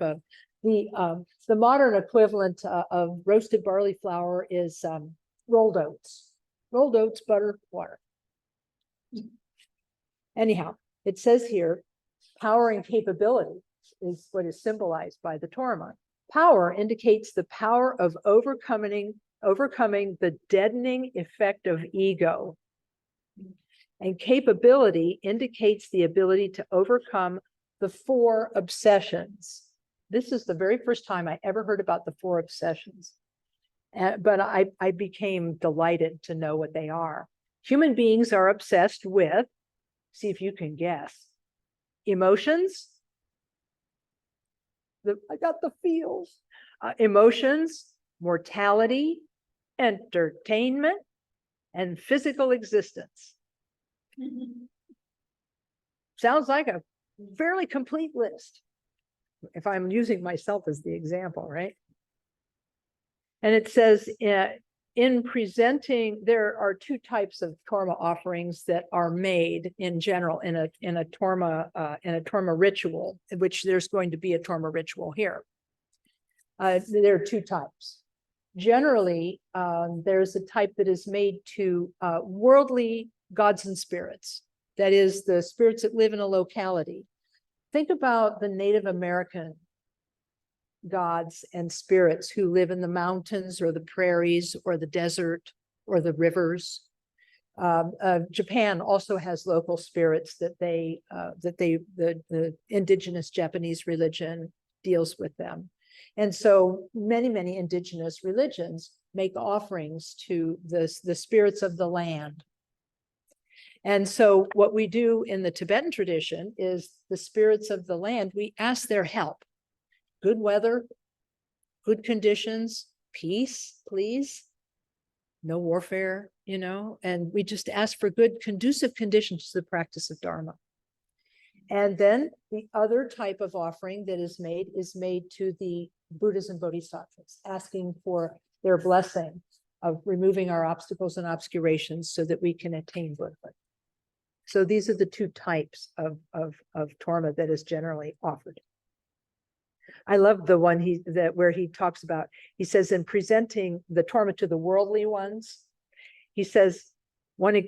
the modern equivalent of roasted barley flour is rolled oats. Rolled oats, butter, water. Anyhow, it says here, power and capability is what is symbolized by the torma. Power indicates the power of overcoming the deadening effect of ego. And capability indicates the ability to overcome the 4 obsessions. This is the very first time I ever heard about the 4 obsessions. But I became delighted to know what they are. Human beings are obsessed with, see if you can guess, emotions. I got the feels. Emotions, mortality, entertainment, and physical existence. Sounds like a fairly complete list, if I'm using myself as the example, right? And it says in presenting, there are 2 types of torma offerings that are made in general in a torma ritual, which there's going to be a torma ritual here. There are 2 types. Generally, there's a type that is made to worldly gods and spirits. That is, the spirits that live in a locality. Think about the Native American gods and spirits who live in the mountains or the prairies or the desert or the rivers. Japan also has local spirits that the indigenous Japanese religion deals with them. And so many indigenous religions make offerings to the spirits of the land. And so what we do in the Tibetan tradition is the spirits of the land, we ask their help. Good weather, good conditions, peace, please. No warfare, you know, and we just ask for good, conducive conditions to the practice of Dharma. And then the other type of offering that is made to the Buddhas and Bodhisattvas, asking for their blessing of removing our obstacles and obscurations so that we can attain Buddhahood. So these are the 2 types of torma that is generally offered. I love the one where he talks about, he says, in presenting the torma to the worldly ones, he says,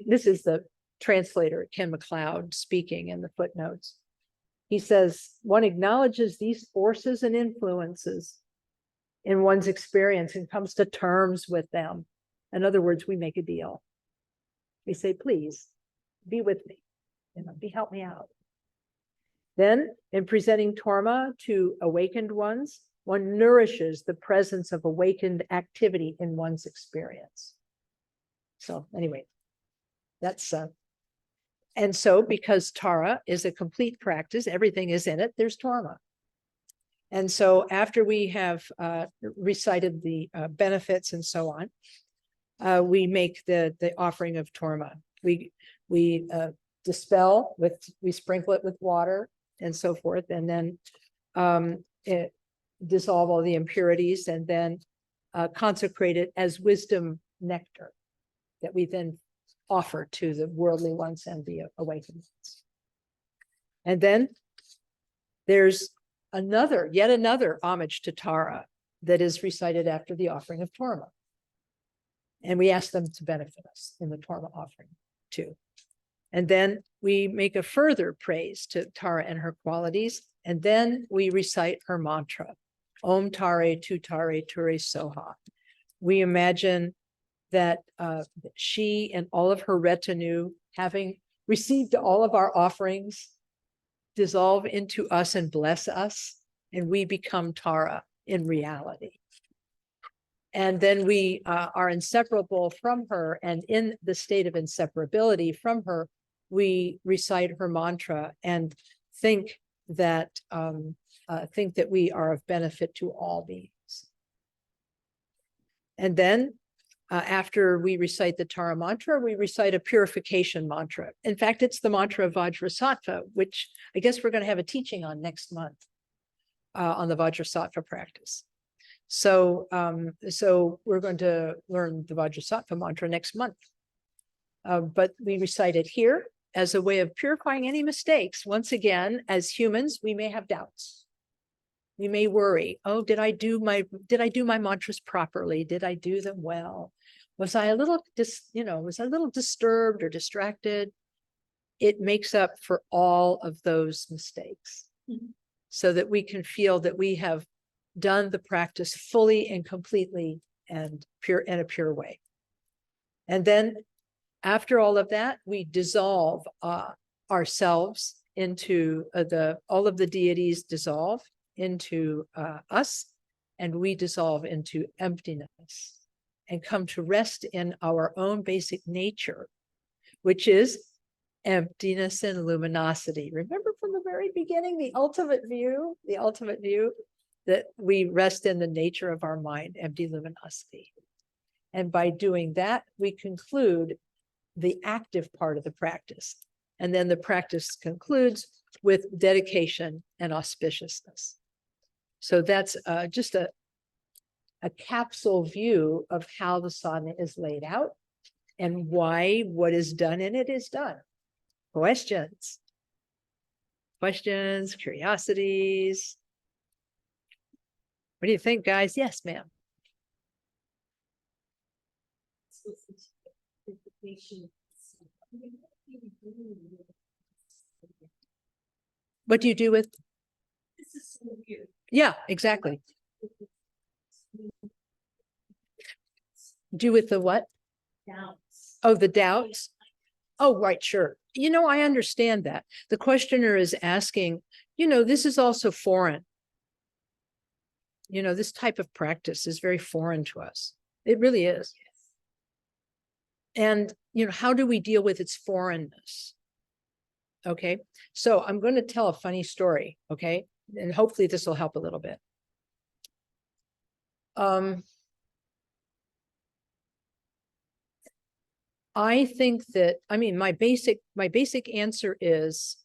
this is the translator, Ken MacLeod, speaking in the footnotes. He says, one acknowledges these forces and influences in one's experience and comes to terms with them. In other words, we make a deal. We say, please, be with me, help me out. Then, in presenting torma to awakened ones, one nourishes the presence of awakened activity in one's experience. So anyway, that's and so because Tara is a complete practice, everything is in it, there's torma. And so after we have recited the benefits and so on, we make the offering of torma. We dispel we sprinkle it with water and so forth, and then dissolve all the impurities, and then consecrate it as wisdom nectar that we then offer to the worldly ones and the awakened ones. And then there's yet another homage to Tara that is recited after the offering of torma. And we ask them to benefit us in the Dharma offering too. And then we make a further praise to Tara and her qualities. And then we recite her mantra, Om Tare Tu Tare Ture Soha. We imagine that she and all of her retinue, having received all of our offerings, dissolve into us and bless us, and we become Tara in reality. And then we are inseparable from her, and in the state of inseparability from her, we recite her mantra and think that we are of benefit to all beings. And then after we recite the Tara mantra, we recite a purification mantra. In fact, it's the mantra of Vajrasattva, which I guess we're going to have a teaching on next month on the Vajrasattva practice. So, so we're going to learn the Vajrasattva mantra next month. But we recite it here as a way of purifying any mistakes. Once again, as humans, we may have doubts. We may worry, oh, did I do my mantras properly? Did I do them well? Was I a little disturbed or distracted? It makes up for all of those mistakes, so that we can feel that we have done the practice fully and completely and in a pure way. And then after all of that, we dissolve ourselves into all of the deities dissolve into us, and we dissolve into emptiness and come to rest in our own basic nature, which is emptiness and luminosity. Remember from the very beginning, the ultimate view that we rest in the nature of our mind, empty luminosity. And by doing that, we conclude the active part of the practice. And then the practice concludes with dedication and auspiciousness. So that's just a capsule view of how the sadhana is laid out and why what is done in it is done. Questions? Questions, curiosities? What do you think, guys? Yes, ma'am. What do you do with? This is so weird. Yeah, exactly. Do with the what? Doubts. Oh, the doubts. Oh, right, sure. I understand that. The questioner is asking, this is also foreign. This type of practice is very foreign to us. It really is. And, how do we deal with its foreignness? Okay, so I'm going to tell a funny story, okay? And hopefully this will help a little bit. I think that, my basic answer is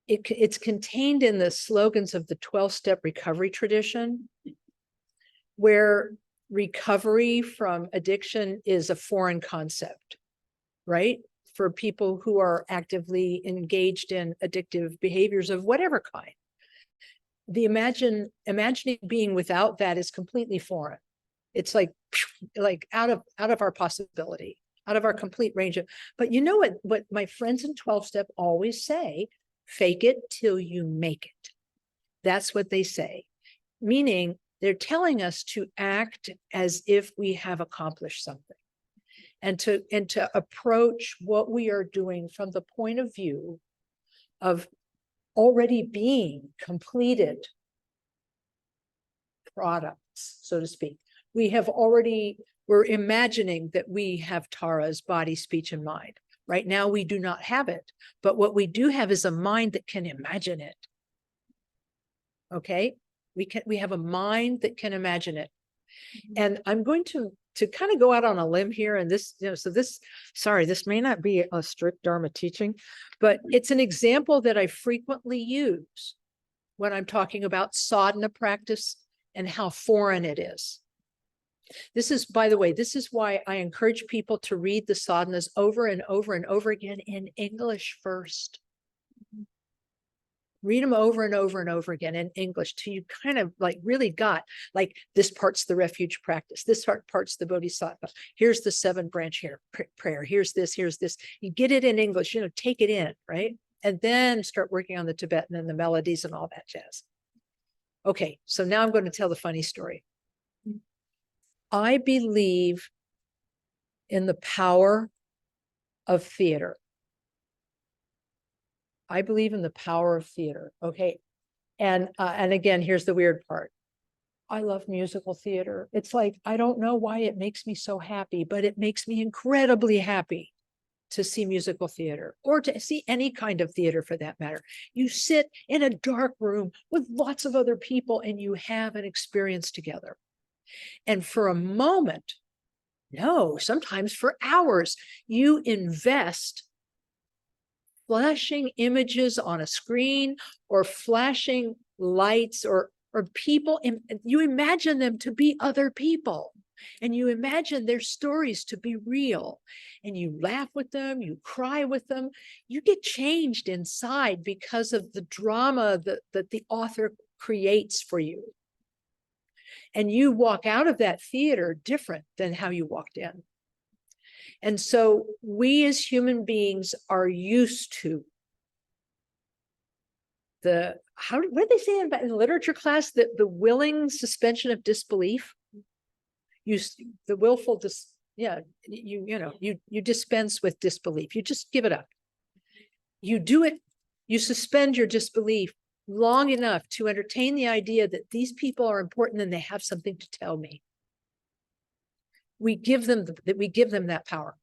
it's contained in the slogans of the 12-step recovery tradition, where recovery from addiction is a foreign concept, right? For people who are actively engaged in addictive behaviors of whatever kind. Imagining being without that is completely foreign. It's like out of our possibility, out of our complete range of, but you know what my friends in 12-step always say, fake it till you make it. That's what they say, meaning they're telling us to act as if we have accomplished something, and to approach what we are doing from the point of view of already being completed products, so to speak. We're imagining that we have Tara's body, speech, and mind. Right now, we do not have it, but what we do have is a mind that can imagine it. Okay, we have a mind that can imagine it. And I'm going to kind of go out on a limb here, and this, this may not be a strict Dharma teaching, but it's an example that I frequently use when I'm talking about sadhana practice and how foreign it is. This is, by the way, this is why I encourage people to read the sadhanas over and over and over again in English first. Read them over and over and over again in English till you kind of like really got like this part's the refuge practice. This part's the bodhisattva. Here's the 7 branch here prayer. Here's this, here's this. You get it in English, you know, take it in, right? And then start working on the Tibetan and the melodies and all that jazz. Okay, so now I'm going to tell the funny story. I believe in the power of theater. I believe in the power of theater. Okay. And again, here's the weird part. I love musical theater. It's like, I don't know why it makes me so happy, but it makes me incredibly happy to see musical theater or to see any kind of theater for that matter. You sit in a dark room with lots of other people and you have an experience together. And for a moment, no, sometimes for hours, you invest flashing images on a screen or flashing lights or people, you imagine them to be other people and you imagine their stories to be real and you laugh with them, you cry with them, you get changed inside because of the drama that the author creates for you. And you walk out of that theater different than how you walked in. And so we as human beings are used to what do they say in literature class, that the willing suspension of disbelief, the willful, you dispense with disbelief. You just give it up. You do it. You suspend your disbelief long enough to entertain the idea that these people are important and they have something to tell me. We give them that power.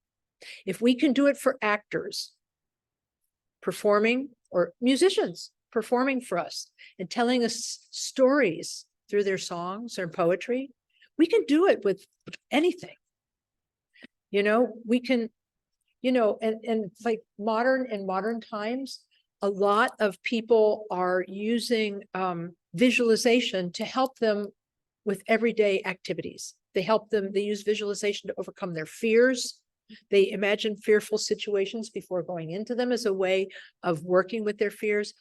If we can do it for actors performing or musicians performing for us and telling us stories through their songs or poetry, we can do it with anything. You know, we can, you know, and like in modern times, a lot of people are using visualization to help them with everyday activities. They use visualization to overcome their fears. They imagine fearful situations before going into them as a way of working with their fears.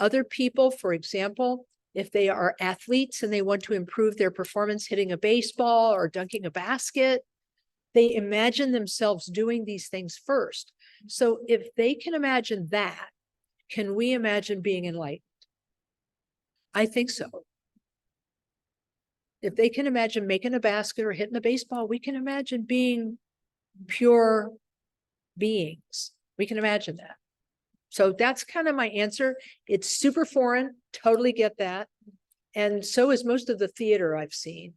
Other people, for example, if they are athletes and they want to improve their performance hitting a baseball or dunking a basket, they imagine themselves doing these things first. So if they can imagine that, can we imagine being enlightened? I think so. If they can imagine making a basket or hitting a baseball, we can imagine being pure beings. We can imagine that. So that's kind of my answer. It's super foreign, totally get that. And so is most of the theater I've seen.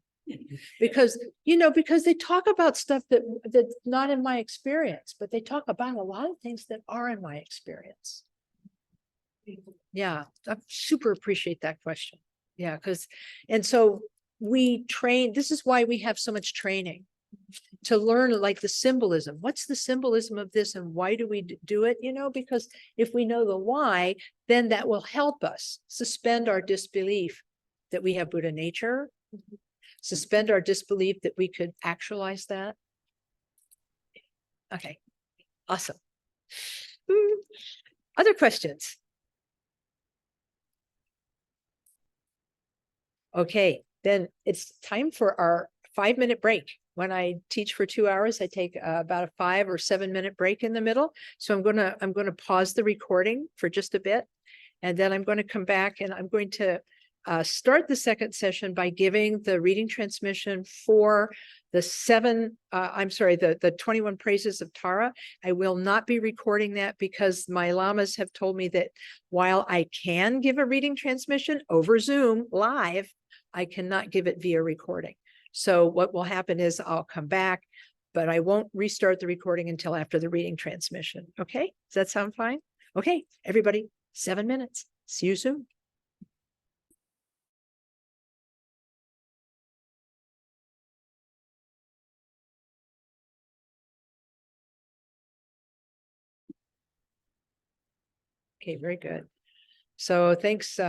Because they talk about stuff that's not in my experience, but they talk about a lot of things that are in my experience. Yeah, I super appreciate that question. Yeah, and so we train, this is why we have so much training to learn like the symbolism. What's the symbolism of this and why do we do it? You know, because if we know the why, then that will help us suspend our disbelief that we have Buddha nature, suspend our disbelief that we could actualize that. Okay, awesome. Other questions? Okay, then it's time for our 5-minute break. When I teach for 2 hours, I take about a 5 or 7 minute break in the middle. So I'm gonna pause the recording for just a bit, and then I'm going to come back and I'm going to start the second session by giving the reading transmission for the 21 praises of Tara. I will not be recording that because my lamas have told me that while I can give a reading transmission over Zoom live, I cannot give it via recording. So what will happen is I'll come back, but I won't restart the recording until after the reading transmission. Okay, does that sound fine? Okay, everybody, 7 minutes. See you soon. Okay, very good. So thanks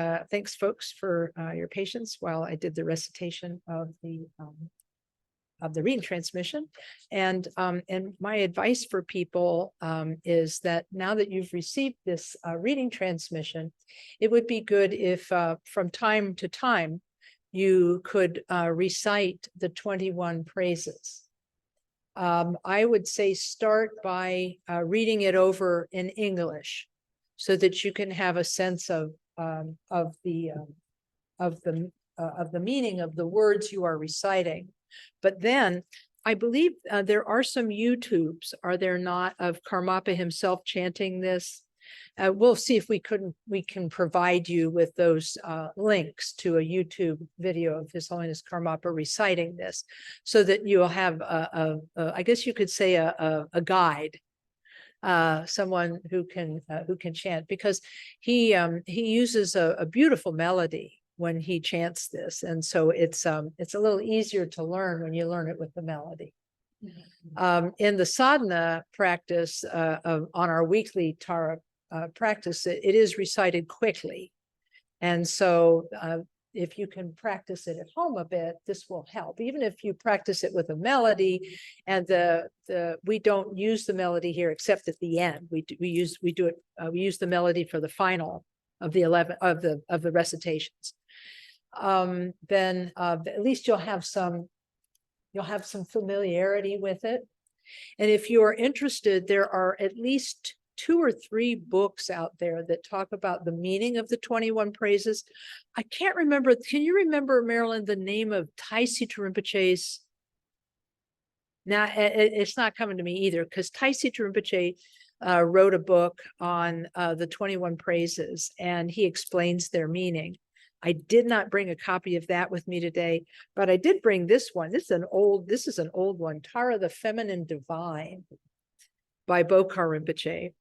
folks for your patience while I did the recitation of the the reading transmission. And my advice for people is that now that you've received this reading transmission, it would be good if from time to time you could recite the 21 praises. I would say start by reading it over in English so that you can have a sense of the meaning of the words you are reciting. But then I believe there are some YouTubes, are there not, of Karmapa himself chanting this? We'll see if we can provide you with those links to a YouTube video of His Holiness Karmapa reciting this, so that you'll have I guess you could say a guide, someone who can chant, because he uses a beautiful melody when he chants this, and so it's a little easier to learn when you learn it with the melody. In the sadhana practice on our weekly Tara practice, it is recited quickly, and so if you can practice it at home a bit, this will help. Even if you practice it with a melody, and we don't use the melody here except at the end. We use the melody for the final of the 11 of the recitations. Then at least you'll have some familiarity with it. And if you are interested, there are at least 2 or 3 books out there that talk about the meaning of the 21 praises. I can't remember. Can you remember, Marilyn, the name of Taisita Rinpoche's? Now, it's not coming to me either, because Taisita Rinpoche wrote a book on the 21 praises, and he explains their meaning. I did not bring a copy of that with me today, but I did bring this one. This is an old one, Tara the Feminine Divine by Bokar Rinpoche.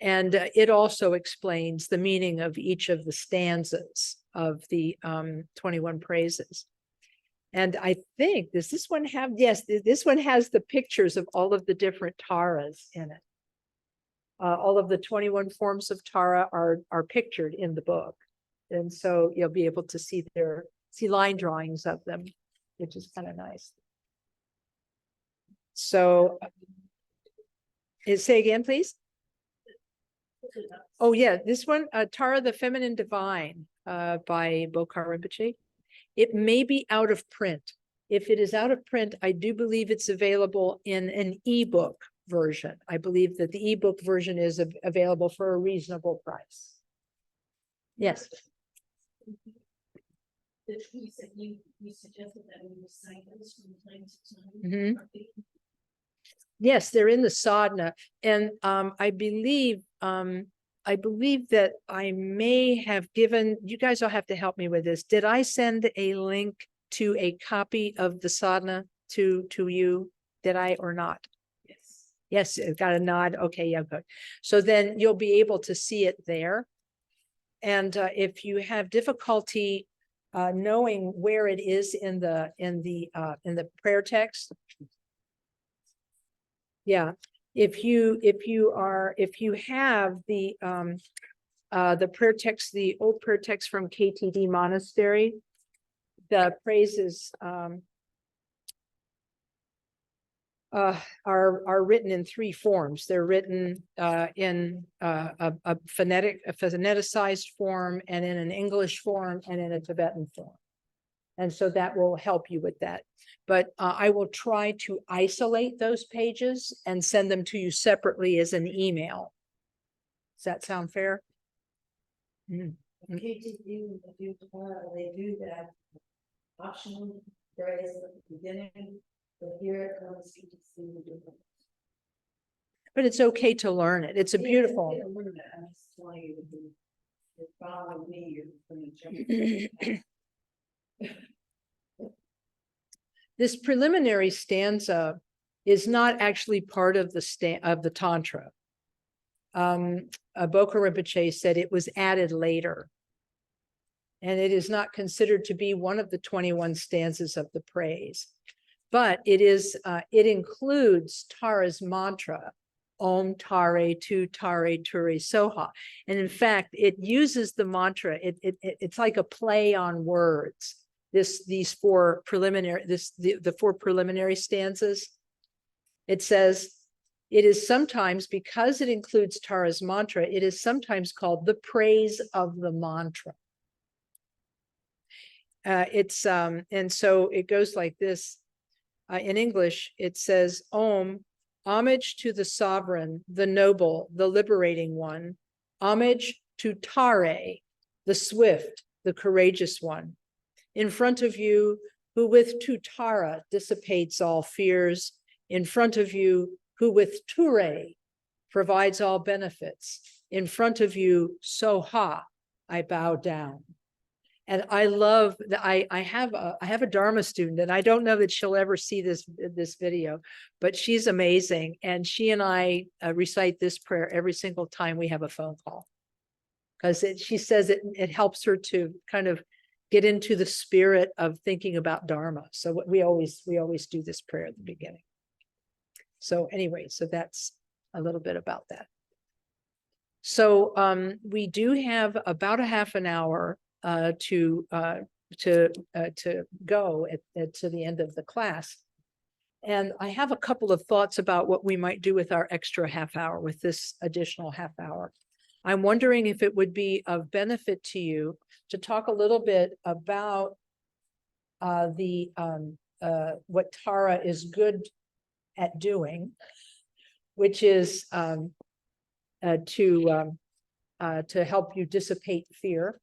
And it also explains the meaning of each of the stanzas of the 21 praises. And I think, does this one have, yes, this one has the pictures of all of the different Taras in it. All of the 21 forms of Tara are pictured in the book. And so you'll be able to see line drawings of them, which is kind of nice. So, say again, please. Oh yeah, this one, Tara the Feminine Divine by Bokar Rinpoche. It may be out of print. If it is out of print, I do believe it's available in an ebook version. I believe that the ebook version is available for a reasonable price. Yes. You suggested that we recite those from time to time. Yes, they're in the sadhana, and I believe that I may have given you guys. Will have to help me with this. Did I send a link to a copy of the sadhana to you? Did I or not? Yes. Yes, it got a nod. Okay, yeah, good. So then you'll be able to see it there. And if you have difficulty knowing where it is in the prayer text, yeah, if you have the prayer text, the old prayer text from KTD Monastery, the praises are written in 3 forms. They're written in a phoneticized form, and in an English form, and in a Tibetan form. And so that will help you with that. But I will try to isolate those pages and send them to you separately as an email. Does that sound fair? KTD, they do that optional phrase at the beginning, but here it comes to see the difference. But it's okay to learn it. It's a beautiful. I'm just telling you, if you follow me, you're going to jump. This preliminary stanza is not actually part of the Tantra. Bokar Rinpoche said it was added later. And it is not considered to be one of the 21 stanzas of the praise. But it includes Tara's mantra, Om Tare Tu Tare Ture Soha. And in fact, it uses the mantra. It's like a play on words. these four preliminary, the four preliminary stanzas. It says, it is sometimes, because it includes Tara's mantra, it is sometimes called the praise of the mantra. And so it goes like this. In English, it says, Om, homage to the sovereign, the noble, the liberating one. Homage to Tare, the swift, the courageous one. In front of you, who with Tutara dissipates all fears. In front of you, who with Ture provides all benefits. In front of you, Soha, I bow down. And I love that I have a Dharma student, and I don't know that she'll ever see this video, but she's amazing. And she and I recite this prayer every single time we have a phone call, because she says it helps her to kind of get into the spirit of thinking about Dharma. So we always do this prayer at the beginning. So anyway, so that's a little bit about that. So we do have about a half an hour to go to the end of the class. And I have a couple of thoughts about what we might do with our extra half hour, with this additional half hour. I'm wondering if it would be of benefit to you to talk a little bit about what Tara is good at doing, which is to help you dissipate fear.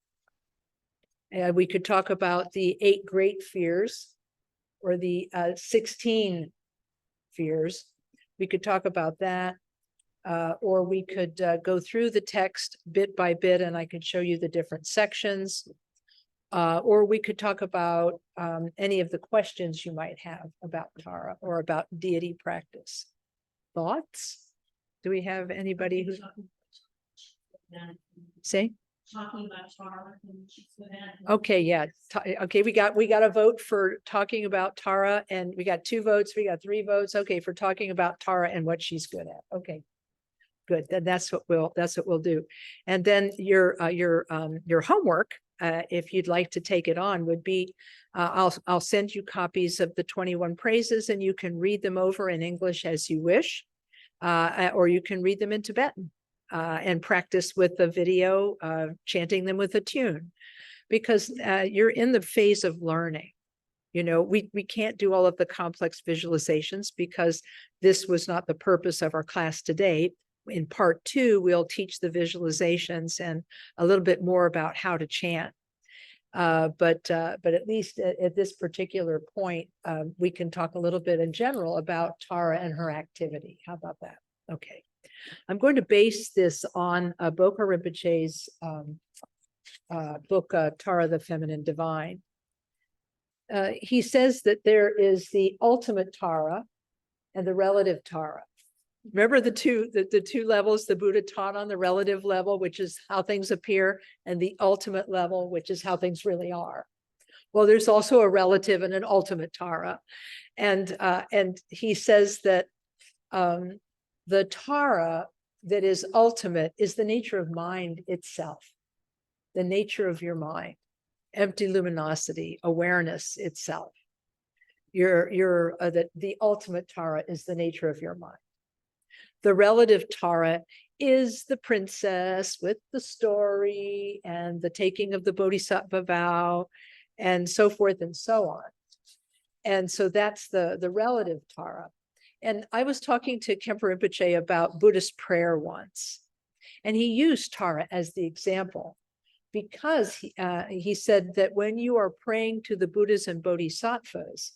We could talk about the 8 great fears, or the 16 fears. We could talk about that, or we could go through the text bit by bit, and I could show you the different sections. Or we could talk about any of the questions you might have about Tara or about deity practice. Thoughts? Do we have anybody who say? Talking about Tara and she's good at. Okay, yeah. Okay, we got a vote for talking about Tara, and we got 2 votes. We got 3 votes. Okay, for talking about Tara and what she's good at. Okay, good. Then that's what we'll do. And then your homework, if you'd like to take it on, would be I'll send you copies of the 21 praises, and you can read them over in English as you wish, or you can read them in Tibetan. And practice with the video, chanting them with a tune, because you're in the phase of learning. You know, we can't do all of the complex visualizations because this was not the purpose of our class today. In part 2, we'll teach the visualizations and a little bit more about how to chant. But at least at this particular point, we can talk a little bit in general about Tara and her activity. How about that? Okay. I'm going to base this on Bokha Rinpoche's book, Tara the Feminine Divine. He says that there is the ultimate Tara and the relative Tara. Remember the two levels the Buddha taught on: the relative level, which is how things appear, and the ultimate level, which is how things really are. Well, there's also a relative and an ultimate Tara. And he says that the Tara that is ultimate is the nature of mind itself, the nature of your mind, empty luminosity, awareness itself. The ultimate Tara is the nature of your mind. The relative Tara is the princess with the story and the taking of the Bodhisattva vow and so forth and so on. And so that's the relative Tara. And I was talking to Khenpo Rinpoche about Buddhist prayer once, and he used Tara as the example, because he said that when you are praying to the Buddhas and Bodhisattvas,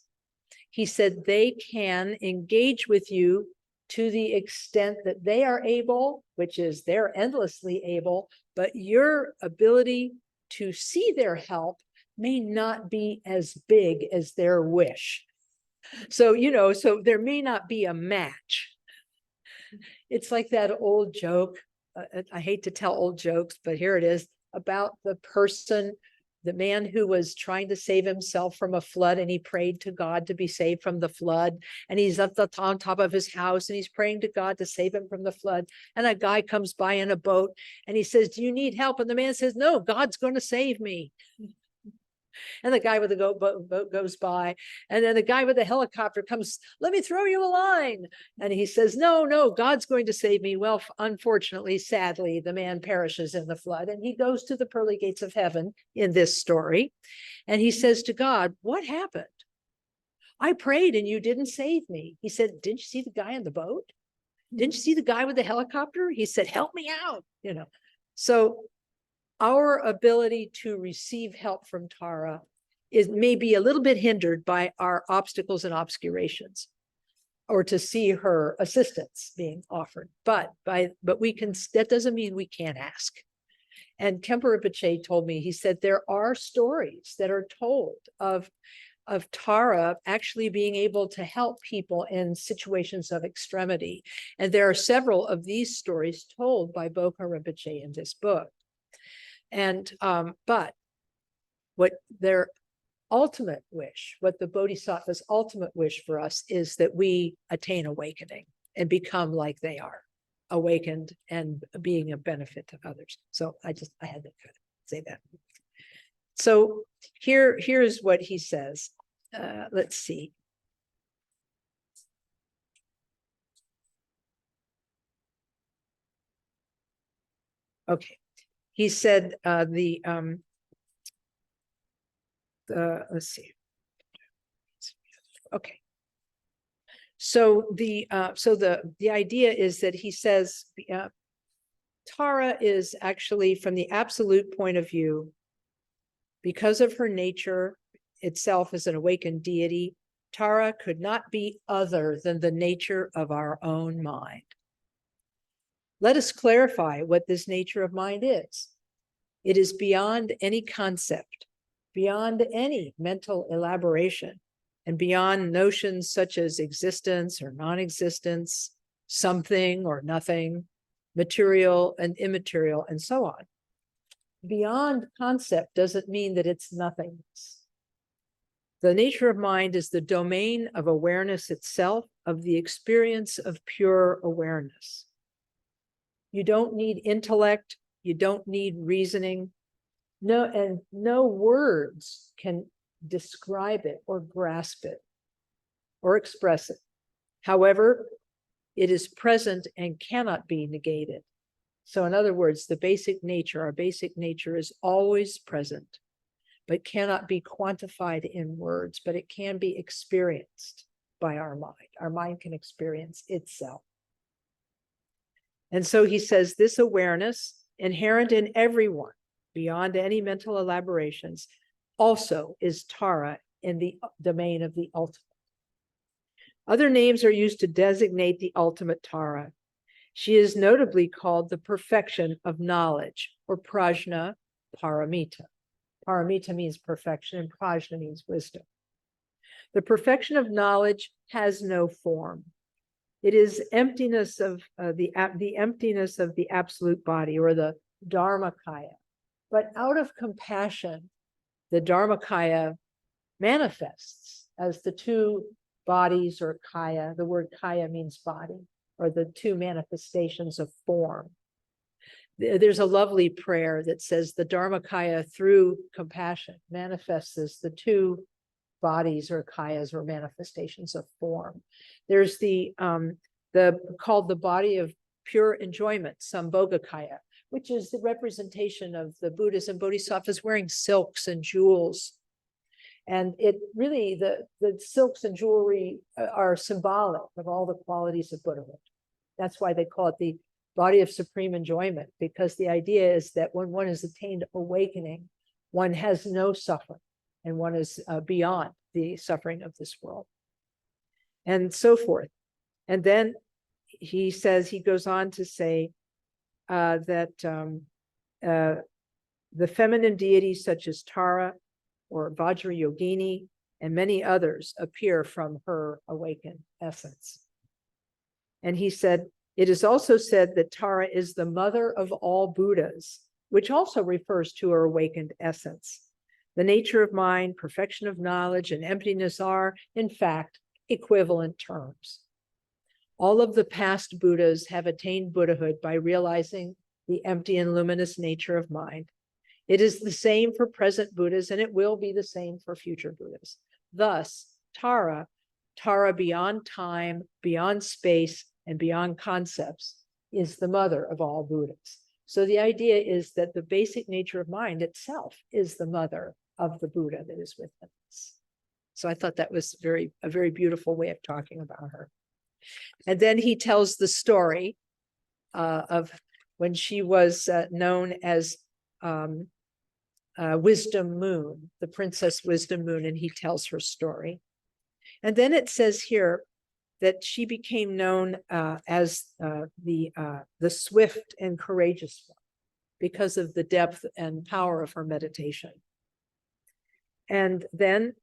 he said they can engage with you to the extent that they are able, which is they're endlessly able, but your ability to see their help may not be as big as their wish. So, so there may not be a match. It's like that old joke. I hate to tell old jokes, but here it is, about the man who was trying to save himself from a flood, and he prayed to God to be saved from the flood. And he's up on top of his house, and he's praying to God to save him from the flood. And a guy comes by in a boat, and he says, "Do you need help?" And the man says, "No, God's going to save me." And the guy with the boat goes by, and then the guy with the helicopter comes, let me throw you a line. And he says, no, no, God's going to save me. Well, unfortunately, sadly, the man perishes in the flood, and he goes to the pearly gates of heaven in this story. And he says to God, what happened? I prayed and you didn't save me. He said, didn't you see the guy in the boat? Didn't you see the guy with the helicopter? He said, help me out, So our ability to receive help from Tara is maybe a little bit hindered by our obstacles and obscurations, or to see her assistance being offered. But we can, that doesn't mean we can't ask. And Kemper Rinpoche told me, he said, there are stories that are told of Tara actually being able to help people in situations of extremity. And there are several of these stories told by Bokha Rinpoche in this book. And, but what their ultimate wish, what the Bodhisattva's ultimate wish for us is that we attain awakening and become like they are, awakened and being a benefit to others. So I had to say that. So here's what he says. Let's see. Okay. He said let's see. Okay. So the idea is that he says Tara is actually, from the absolute point of view, because of her nature itself as an awakened deity, Tara could not be other than the nature of our own mind. Let us clarify what this nature of mind is. It is beyond any concept, beyond any mental elaboration, and beyond notions such as existence or non-existence, something or nothing, material and immaterial, and so on. Beyond concept doesn't mean that it's nothingness. The nature of mind is the domain of awareness itself, of the experience of pure awareness. You don't need intellect, you don't need reasoning. No words can describe it or grasp it or express it. However, it is present and cannot be negated. So in other words, our basic nature is always present, but cannot be quantified in words, but it can be experienced by our mind. Our mind can experience itself. And so he says this awareness, inherent in everyone, beyond any mental elaborations, also is Tara in the domain of the ultimate. Other names are used to designate the ultimate Tara. She is notably called the perfection of knowledge, or prajna paramita. Paramita means perfection, and prajna means wisdom. The perfection of knowledge has no form. It is emptiness of the emptiness of the absolute body, or the Dharmakaya. But out of compassion, the Dharmakaya manifests as the two bodies, or kaya. The word kaya means body, or the two manifestations of form. There's a lovely prayer that says the Dharmakaya, through compassion, manifests as the two bodies, or kayas, or manifestations of form. There's called the body of pure enjoyment, Sambhogakaya, which is the representation of the Buddhas and Bodhisattvas wearing silks and jewels. And it really, the silks and jewelry are symbolic of all the qualities of Buddhahood. That's why they call it the body of supreme enjoyment, because the idea is that when one has attained awakening, one has no suffering, and one is beyond the suffering of this world, and so forth. And then he goes on to say that the feminine deities such as Tara or Vajrayogini and many others appear from her awakened essence. And he said, it is also said that Tara is the mother of all Buddhas, which also refers to her awakened essence. The nature of mind, perfection of knowledge, and emptiness are, in fact, equivalent terms. All of the past Buddhas have attained Buddhahood by realizing the empty and luminous nature of mind. It is the same for present Buddhas, and it will be the same for future Buddhas. Thus, Tara beyond time, beyond space, and beyond concepts, is the mother of all Buddhas. So the idea is that the basic nature of mind itself is the mother of the Buddha that is within us. So I thought that was a very beautiful way of talking about her. And then he tells the story of when she was known as Wisdom Moon, the Princess Wisdom Moon, and he tells her story. And then it says here that she became known as the swift and courageous one because of the depth and power of her meditation. And then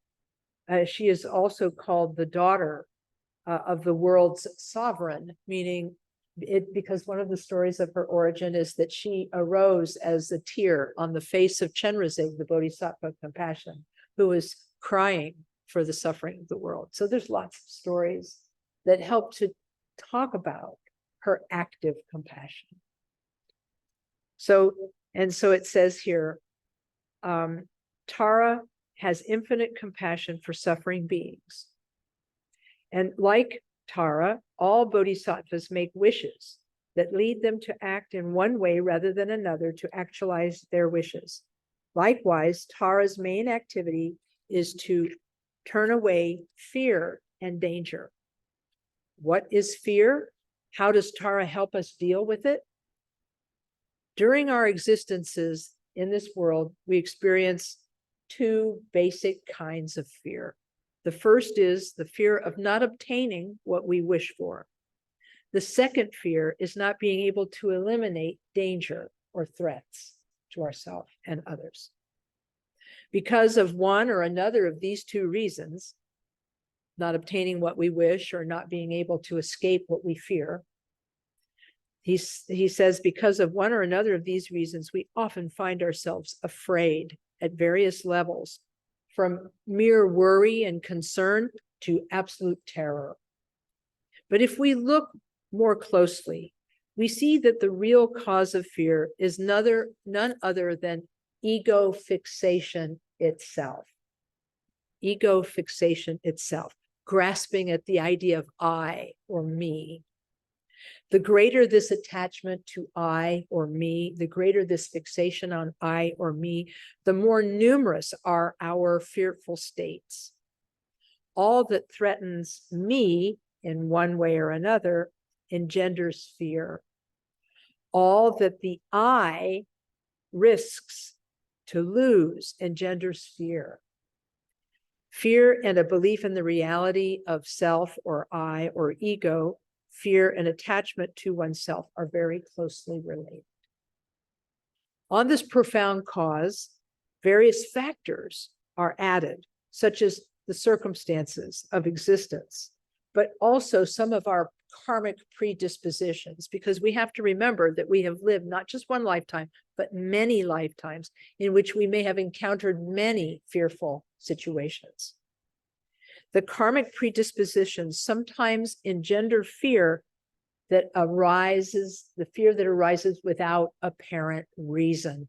she is also called the daughter of the world's sovereign, meaning because one of the stories of her origin is that she arose as a tear on the face of Chenrezig, the Bodhisattva of compassion, who was crying for the suffering of the world. So there's lots of stories that help to talk about her active compassion. So it says here, Tara has infinite compassion for suffering beings. And like Tara, all bodhisattvas make wishes that lead them to act in one way rather than another to actualize their wishes. Likewise, Tara's main activity is to turn away fear and danger. What is fear? How does Tara help us deal with it? During our existences in this world, we experience two basic kinds of fear. The first is the fear of not obtaining what we wish for. The second fear is not being able to eliminate danger or threats to ourselves and others. Because of one or another of these two reasons, not obtaining what we wish or not being able to escape what we fear, he says, because of one or another of these reasons, we often find ourselves afraid at various levels, from mere worry and concern to absolute terror. But if we look more closely, we see that the real cause of fear is none other than ego fixation itself. Ego fixation itself, grasping at the idea of I or me. The greater this attachment to I or me, the greater this fixation on I or me, the more numerous are our fearful states. All that threatens me in one way or another engenders fear. All that the I risks to lose engenders fear. Fear and a belief in the reality of self or I or ego, fear and attachment to oneself are very closely related. On this profound cause, various factors are added, such as the circumstances of existence, but also some of our karmic predispositions, because we have to remember that we have lived not just one lifetime, but many lifetimes in which we may have encountered many fearful situations. The karmic predispositions sometimes engender fear that arises without apparent reason.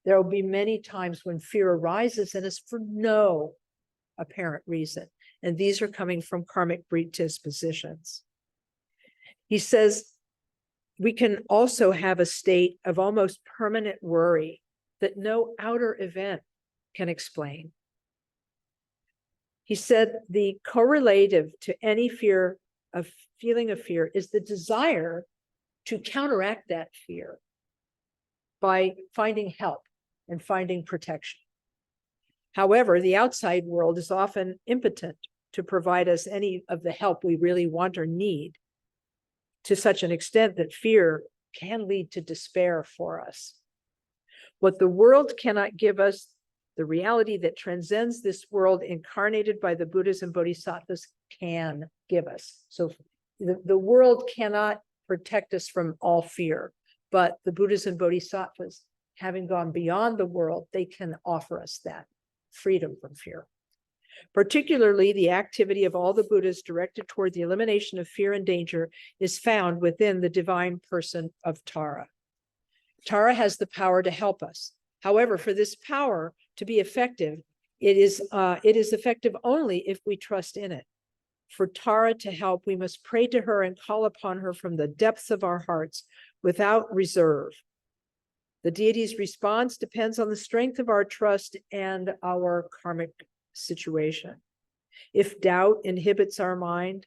There will be many times when fear arises and is for no apparent reason. And these are coming from karmic predispositions. He says we can also have a state of almost permanent worry that no outer event can explain. He said the correlative to any feeling of fear is the desire to counteract that fear by finding help and finding protection. However, the outside world is often impotent to provide us any of the help we really want or need, to such an extent that fear can lead to despair for us. What the world cannot give us, the reality that transcends this world incarnated by the Buddhas and Bodhisattvas can give us. So the world cannot protect us from all fear, but the Buddhas and Bodhisattvas, having gone beyond the world, they can offer us that freedom from fear. Particularly, the activity of all the Buddhas directed toward the elimination of fear and danger is found within the divine person of Tara. Tara has the power to help us, However, for this power to be effective, it is effective only if we trust in it. For Tara to help, we must pray to her and call upon her from the depths of our hearts without reserve. The deity's response depends on the strength of our trust and our karmic situation. If doubt inhibits our mind,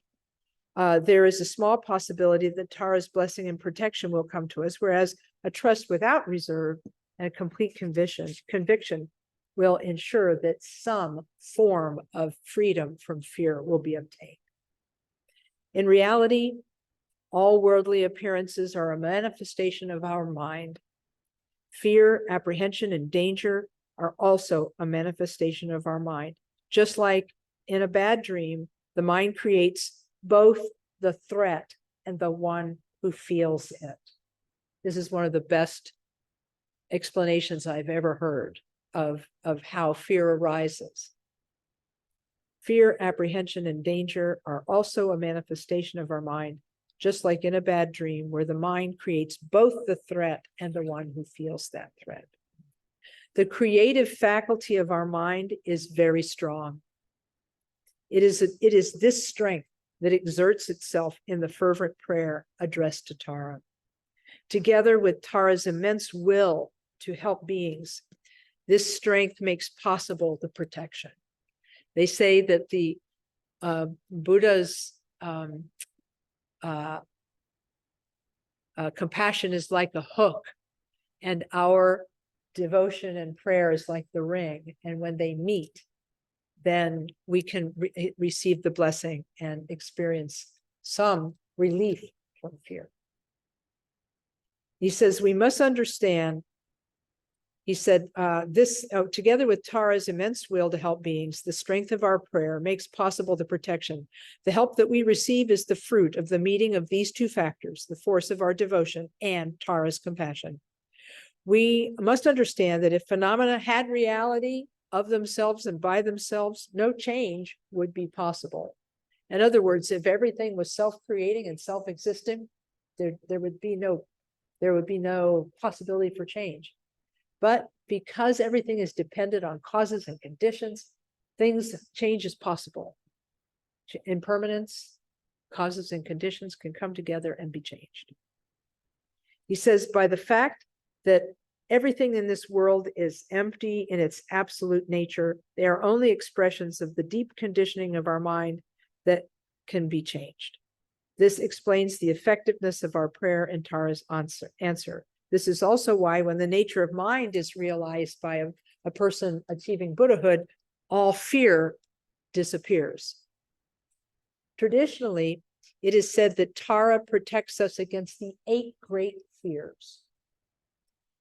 there is a small possibility that Tara's blessing and protection will come to us, whereas a trust without reserve and a complete conviction will ensure that some form of freedom from fear will be obtained. In reality, all worldly appearances are a manifestation of our mind. Fear, apprehension, and danger are also a manifestation of our mind. Just like in a bad dream, the mind creates both the threat and the one who feels it. This is one of the best explanations I've ever heard of how fear arises. Fear, apprehension, and danger are also a manifestation of our mind, just like in a bad dream, where the mind creates both the threat and the one who feels that threat. The creative faculty of our mind is very strong. It is this strength that exerts itself in the fervent prayer addressed to Tara. Together with Tara's immense will to help beings, this strength makes possible the protection. They say that the Buddha's compassion is like a hook, and our devotion and prayer is like the ring. And when they meet, then we can receive the blessing and experience some relief from fear. He says, we must understand, he said, together with Tara's immense will to help beings, the strength of our prayer makes possible the protection. The help that we receive is the fruit of the meeting of these two factors, the force of our devotion and Tara's compassion. We must understand that if phenomena had reality of themselves and by themselves, no change would be possible. In other words, if everything was self-creating and self-existing, there would be no possibility for change. But because everything is dependent on causes and conditions, change is possible. Impermanence, causes and conditions can come together and be changed. He says, by the fact that everything in this world is empty in its absolute nature, they are only expressions of the deep conditioning of our mind that can be changed. This explains the effectiveness of our prayer and Tara's answer. This is also why when the nature of mind is realized by a person achieving Buddhahood, all fear disappears. Traditionally, it is said that Tara protects us against the 8 great fears,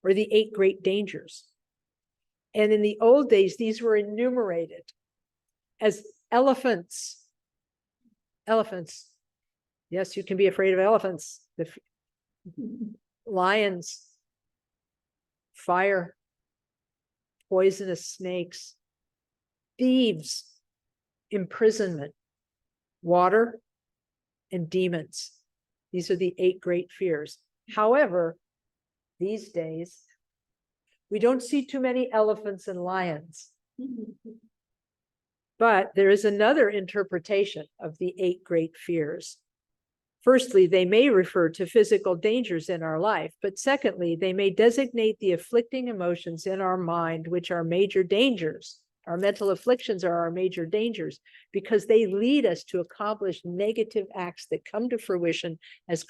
or the 8 great dangers. And in the old days, these were enumerated as elephants. Elephants. Yes, you can be afraid of elephants. Lions, fire, poisonous snakes, thieves, imprisonment, water, and demons. These are the 8 great fears. However, these days, we don't see too many elephants and lions. But there is another interpretation of the 8 great fears. Firstly, they may refer to physical dangers in our life, but secondly, they may designate the afflicting emotions in our mind, which are major dangers. Our mental afflictions are our major dangers because they lead us to accomplish negative acts that come to fruition as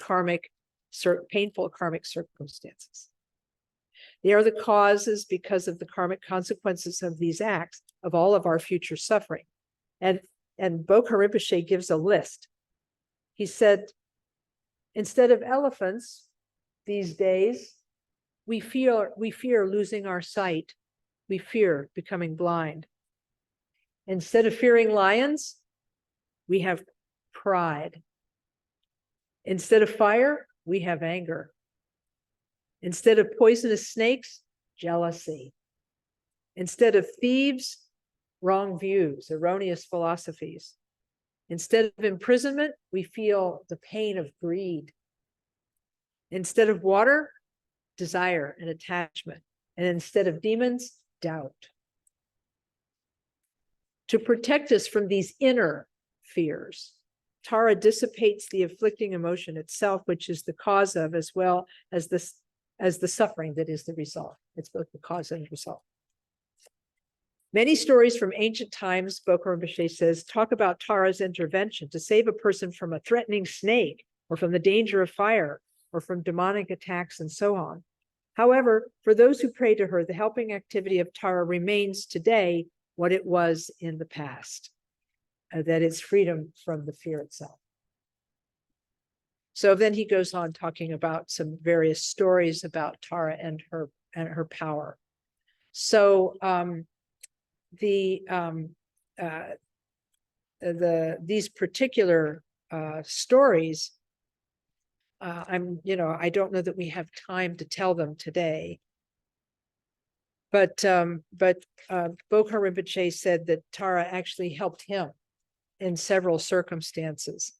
painful karmic circumstances. They are the causes, because of the karmic consequences of these acts, of all of our future suffering. And Bokha Rinpoche gives a list. He said, instead of elephants, these days, we fear losing our sight. We fear becoming blind. Instead of fearing lions, we have pride. Instead of fire, we have anger. Instead of poisonous snakes, jealousy. Instead of thieves, wrong views, erroneous philosophies. Instead of imprisonment, we feel the pain of greed. Instead of water, desire and attachment. and instead of demons, doubt. To protect us from these inner fears, Tara dissipates the afflicting emotion itself, which is the cause of, as well as the suffering that is the result. It's both the cause and the result. Many stories from ancient times, Bokar Rinpoche says, talk about Tara's intervention to save a person from a threatening snake, or from the danger of fire, or from demonic attacks, and so on. However, for those who pray to her, the helping activity of Tara remains today what it was in the past, that it's freedom from the fear itself. So then he goes on talking about some various stories about Tara and her power. So these particular stories, I don't know that we have time to tell them today. But Bokar Rinpoche said that Tara actually helped him in several circumstances.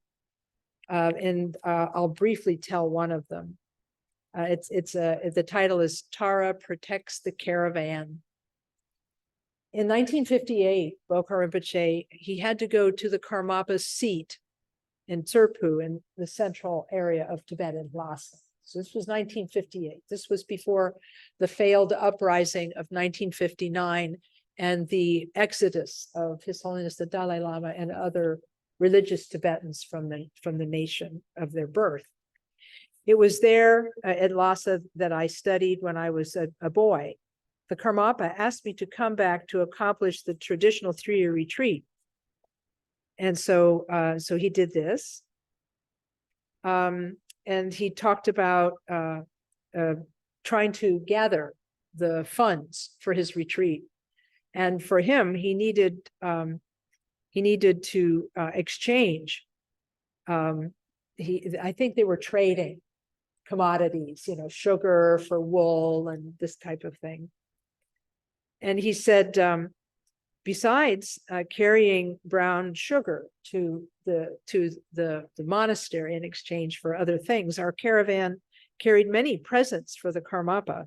And I'll briefly tell one of them. The title is Tara Protects the Caravan. In 1958, Bokar Rinpoche, he had to go to the Karmapa's seat in Tserpu in the central area of Tibet in Lhasa. So this was 1958. This was before the failed uprising of 1959 and the exodus of His Holiness the Dalai Lama and other religious Tibetans from the nation of their birth. It was there at Lhasa that I studied when I was a boy. The Karmapa asked me to come back to accomplish the traditional 3-year retreat. And so he did this. And he talked about trying to gather the funds for his retreat. And for him, he needed to exchange. I think they were trading commodities, sugar for wool and this type of thing. And he said, besides carrying brown sugar to the monastery in exchange for other things, our caravan carried many presents for the Karmapa.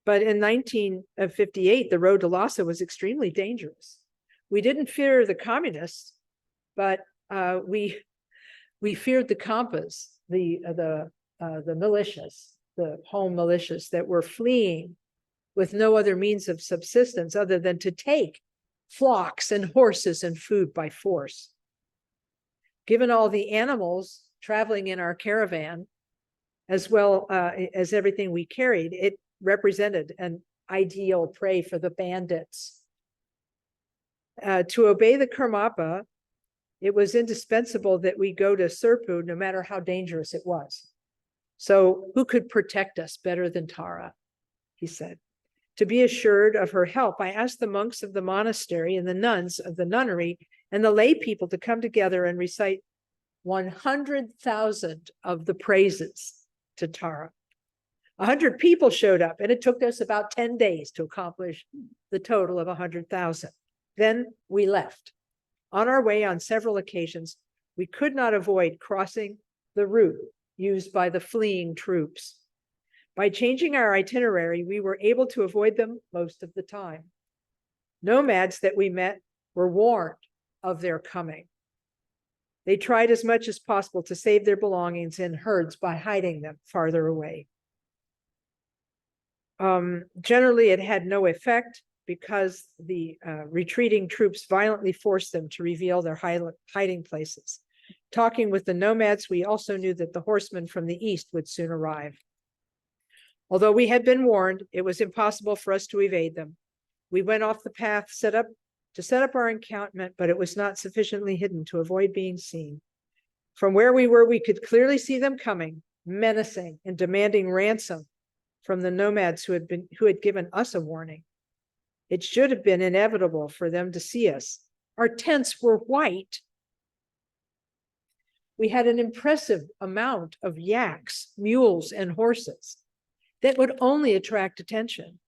But in 1958, the road to Lhasa was extremely dangerous. We didn't fear the communists, but we feared the Kampas, the militias, the home militias that were fleeing with no other means of subsistence other than to take flocks and horses and food by force. Given all the animals traveling in our caravan, as well as everything we carried, it represented an ideal prey for the bandits. To obey the Karmapa, it was indispensable that we go to Tserpu no matter how dangerous it was. So who could protect us better than Tara, he said. To be assured of her help, I asked the monks of the monastery and the nuns of the nunnery and the lay people to come together and recite 100,000 of the praises to Tara. 100 people showed up, and it took us about 10 days to accomplish the total of 100,000. Then we left. On our way on several occasions, we could not avoid crossing the route used by the fleeing troops. By changing our itinerary, we were able to avoid them most of the time. Nomads that we met were warned of their coming. They tried as much as possible to save their belongings in herds by hiding them farther away. Generally, it had no effect because the retreating troops violently forced them to reveal their hiding places. Talking with the nomads, we also knew that the horsemen from the east would soon arrive. Although we had been warned, it was impossible for us to evade them. We went off the path set up our encampment, but it was not sufficiently hidden to avoid being seen. From where we were, we could clearly see them coming, menacing and demanding ransom from the nomads who had given us a warning. It should have been inevitable for them to see us. Our tents were white. We had an impressive amount of yaks, mules, and horses that would only attract attention.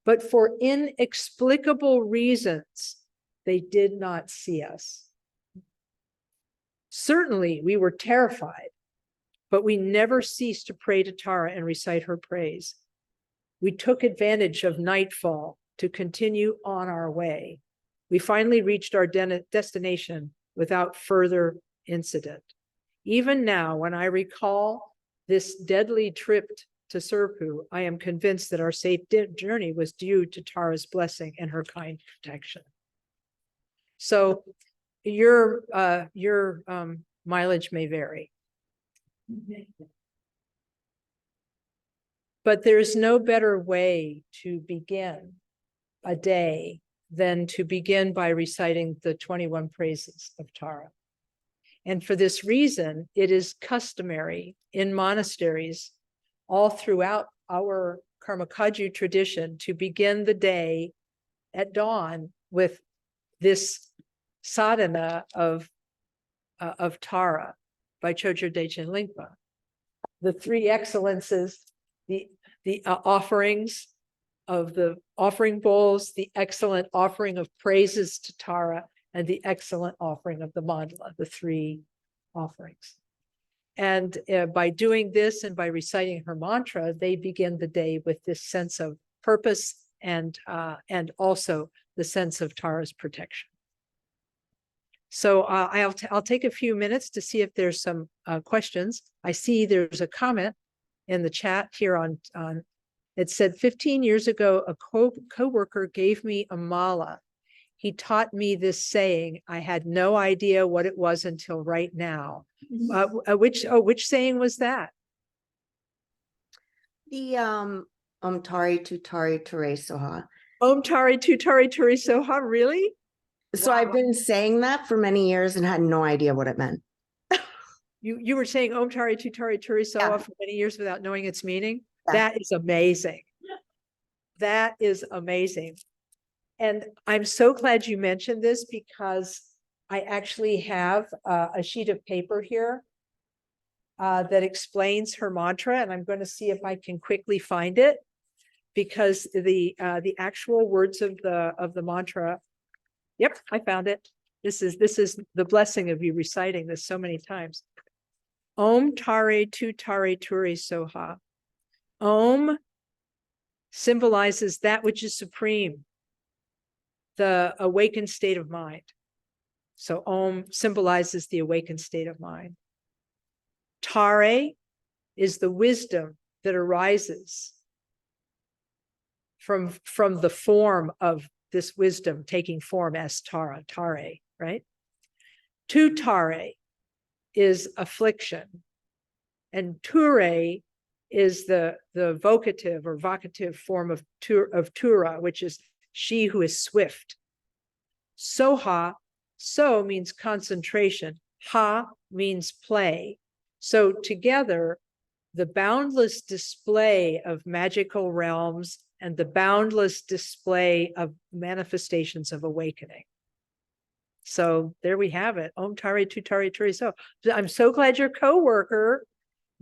But for inexplicable reasons, they did not see us. Certainly, we were terrified, but we never ceased to pray to Tara and recite her praise. We took advantage of nightfall to continue on our way. We finally reached our destination without further incident. Even now, when I recall this deadly trip to Serpu, I am convinced that our safe journey was due to Tara's blessing and her kind protection. So your mileage may vary, but there's no better way to begin a day than to begin by reciting the 21 praises of Tara. And for this reason, it is customary in monasteries all throughout our Karmakaju tradition to begin the day at dawn with this sadhana of Tara by Chogyur Dechen Lingpa. The three excellences, the offerings of the offering bowls, the excellent offering of praises to Tara, and the excellent offering of the mandala, the three offerings. And by doing this and by reciting her mantra, they begin the day with this sense of purpose and also the sense of Tara's protection. So I'll take a few minutes to see if there's some questions. I see there's a comment in the chat here on it said 15 years ago, a co-worker gave me a mala. He taught me this saying. I had no idea what it was until right now. Which saying was that? The Tari Tutari Ture Soha. Om Tari Tutari Turi Soha, really? So I've been saying that for many years and had no idea what it meant. You were saying Om Tari Tutari Turi Soha Yeah. for many years without knowing its meaning? Yeah. That is amazing. That is amazing. And I'm so glad you mentioned this because I actually have a sheet of paper here that explains her mantra, and I'm going to see if I can quickly find it because the actual words of the mantra. Yep, I found it. This is the blessing of you reciting this so many times. Om Tare Tu Tare Turi Soha. Om symbolizes that which is supreme, the awakened state of mind. So Om symbolizes the awakened state of mind. Tare is the wisdom that arises from the form of this wisdom taking form as Tara, Tare, right? Tu Tare is affliction, and Ture is the vocative or vocative form of Tura, which is she who is swift. Soha, so means concentration. Ha means play. So together, the boundless display of magical realms and the boundless display of manifestations of awakening. So there we have it. Om Tare Tu Tare Turi So. I'm so glad your coworker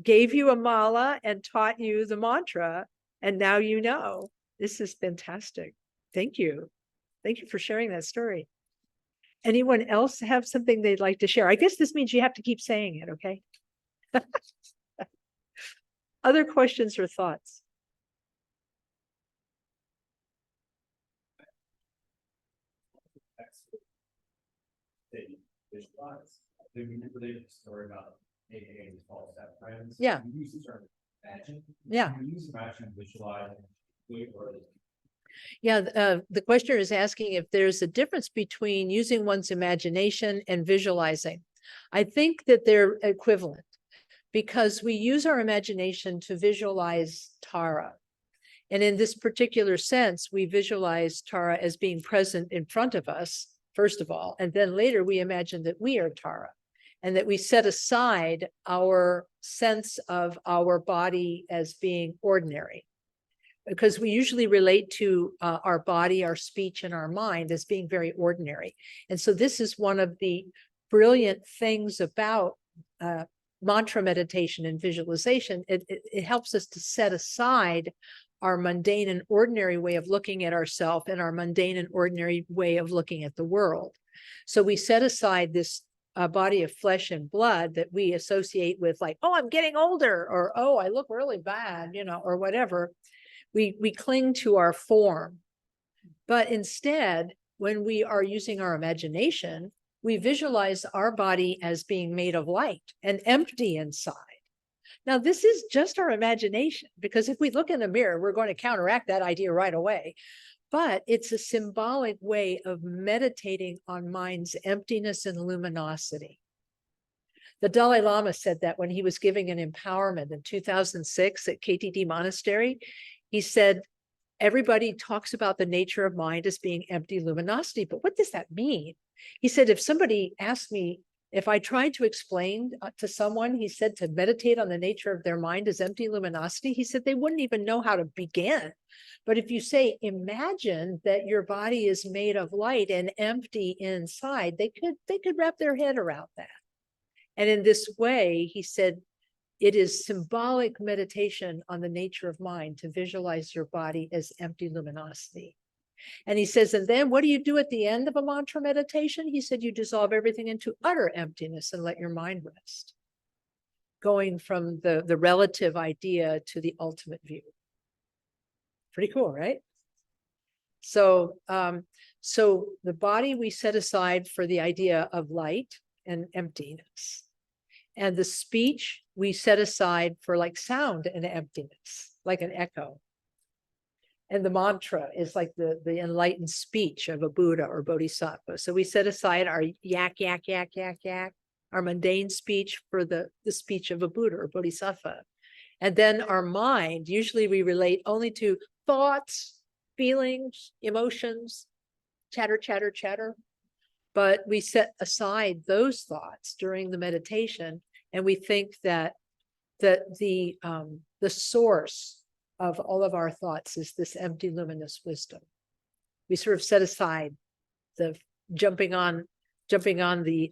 gave you a mala and taught you the mantra, and now you know. This is fantastic. Thank you. Thank you for sharing that story. Anyone else have something they'd like to share? I guess this means you have to keep saying it, okay? Other questions or thoughts? Visualize. Did we relate the story about AKA false step friends? Yeah. You use the term imagine. Yeah. You use imagine, visualize, Yeah, the questioner is asking if there's a difference between using one's imagination and visualizing. I think that they're equivalent because we use our imagination to visualize Tara. And in this particular sense, we visualize Tara as being present in front of us, first of all, and then later we imagine that we are Tara and that we set aside our sense of our body as being ordinary. Because we usually relate to our body, our speech, and our mind as being very ordinary. And so this is one of the brilliant things about mantra meditation and visualization. It helps us to set aside our mundane and ordinary way of looking at ourselves and our mundane and ordinary way of looking at the world. So we set aside this body of flesh and blood that we associate with like, oh, I'm getting older, or oh, I look really bad, you know, or whatever. we cling to our form. But instead, when we are using our imagination, we visualize our body as being made of light and empty inside. Now, this is just our imagination, because if we look in the mirror, we're going to counteract that idea right away. But it's a symbolic way of meditating on mind's emptiness and luminosity. The Dalai Lama said that when he was giving an empowerment in 2006 at KTD Monastery. He said, everybody talks about the nature of mind as being empty luminosity, but what does that mean? He said, if somebody asked me, if I tried to explain to someone, he said, to meditate on the nature of their mind as empty luminosity, he said they wouldn't even know how to begin. But if you say, imagine that your body is made of light and empty inside, they could wrap their head around that. And in this way, he said, it is symbolic meditation on the nature of mind to visualize your body as empty luminosity. And he says, and then what do you do at the end of a mantra meditation? He said, you dissolve everything into utter emptiness and let your mind rest. Going from the relative idea to the ultimate view. Pretty cool, right? So, so the body we set aside for the idea of light and emptiness. And the speech we set aside for like sound and emptiness, like an echo. And the mantra is like the enlightened speech of a Buddha or Bodhisattva. So we set aside our yak, yak, yak, yak, yak, our mundane speech for the speech of a Buddha or Bodhisattva. And then our mind, usually we relate only to thoughts, feelings, emotions, chatter, chatter, chatter. But we set aside those thoughts during the meditation, and we think that the source of all of our thoughts is this empty, luminous wisdom. We sort of set aside the jumping on the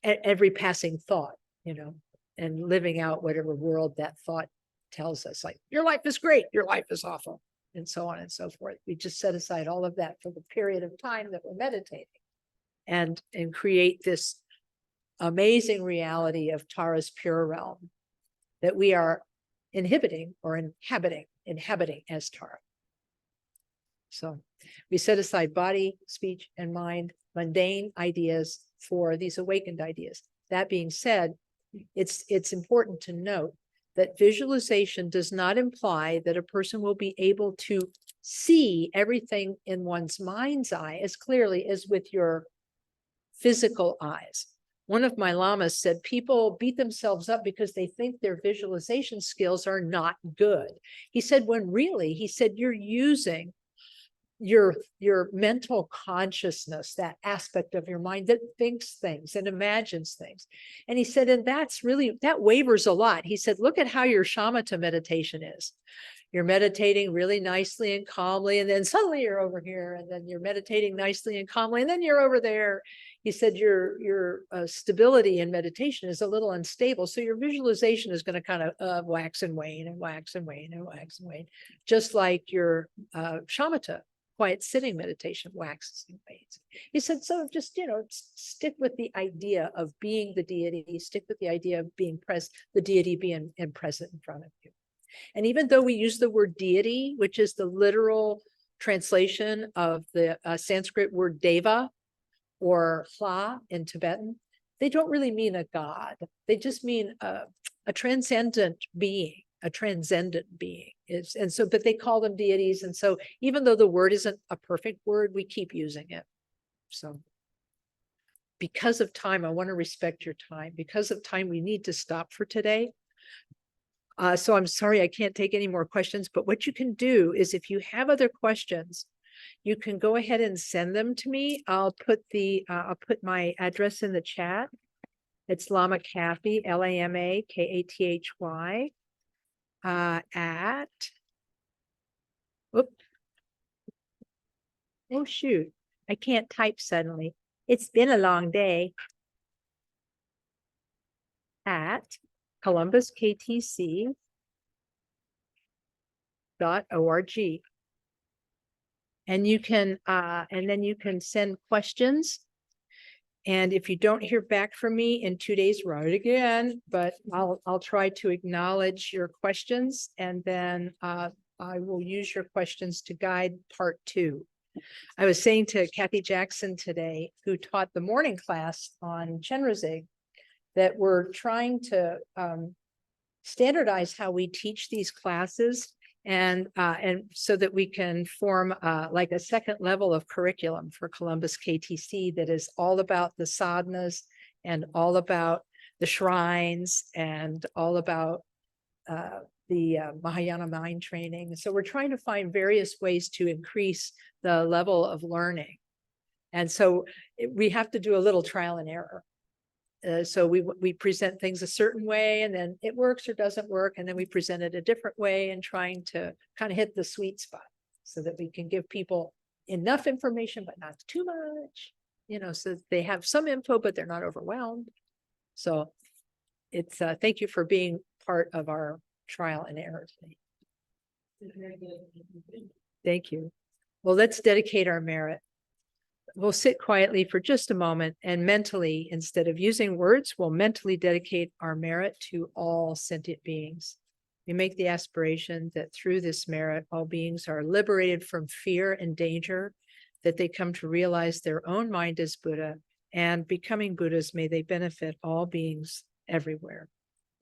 every passing thought, you know, and living out whatever world that thought tells us, like your life is great, your life is awful, and so on and so forth. We just set aside all of that for the period of time that we're meditating, and create this amazing reality of Tara's pure realm that we are inhibiting or inhabiting as Tara. So we set aside body, speech, and mind, mundane ideas for these awakened ideas. That being said, it's important to note that visualization does not imply that a person will be able to see everything in one's mind's eye as clearly as with your physical eyes. One of my lamas said people beat themselves up because they think their visualization skills are not good. He said, when really, he said, you're using your mental consciousness, that aspect of your mind that thinks things and imagines things. And he said, and that wavers a lot. He said, look at how your shamatha meditation is. You're meditating really nicely and calmly, and then suddenly you're over here, and then you're meditating nicely and calmly, and then you're over there. He said your stability in meditation is a little unstable, so your visualization is going to kind of wax and wane and wax and wane and wax and wane, just like your shamatha, quiet sitting meditation, waxes and wanes. He said, so just, stick with the idea of being the deity, stick with the idea of being present, the deity being present in front of you. And even though we use the word deity, which is the literal translation of the Sanskrit word deva or hla in Tibetan, they don't really mean a god. They just mean a transcendent being, but they call them deities. And so even though the word isn't a perfect word, we keep using it. So because of time, I want to respect your time. Because of time, we need to stop for today. So I'm sorry, I can't take any more questions, but what you can do is if you have other questions, you can go ahead and send them to me. I'll put my address in the chat. It's Lama Kathy, LAMAKATHY, at, whoop. Oh, shoot, I can't type suddenly. It's been a long day. At ColumbusKTC.org. And you can and then you can send questions And if you don't hear back from me in 2 days, write it again, but I'll try to acknowledge your questions, and then I will use your questions to guide part 2. I was saying to Kathy Jackson today, who taught the morning class on Chenrezig, that we're trying to standardize how we teach these classes, and so that we can form like a second level of curriculum for Columbus KTC that is all about the sadhanas and all about the shrines and all about the Mahayana mind training. So we're trying to find various ways to increase the level of learning. And so we have to do a little trial and error. So we present things a certain way, and then it works or doesn't work, and then we present it a different way, and trying to kind of hit the sweet spot so that we can give people enough information, but not too much, so that they have some info, but they're not overwhelmed. So it's thank you for being part of our trial and error today. Thank you. Well, let's dedicate our merit. We'll sit quietly for just a moment, and mentally, instead of using words, we'll mentally dedicate our merit to all sentient beings. We make the aspiration that through this merit, all beings are liberated from fear and danger, that they come to realize their own mind as Buddha, and becoming Buddhas, may they benefit all beings everywhere.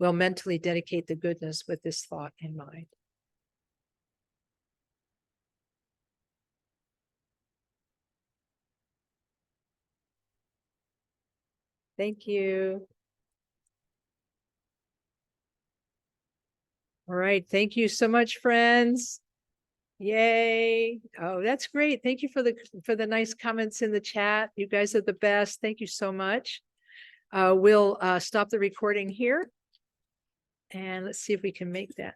We'll mentally dedicate the goodness with this thought in mind. Thank you. All right. Thank you so much, friends. Yay. Oh, that's great. Thank you for the nice comments in the chat. You guys are the best. Thank you so much. We'll stop the recording here. And let's see if we can make that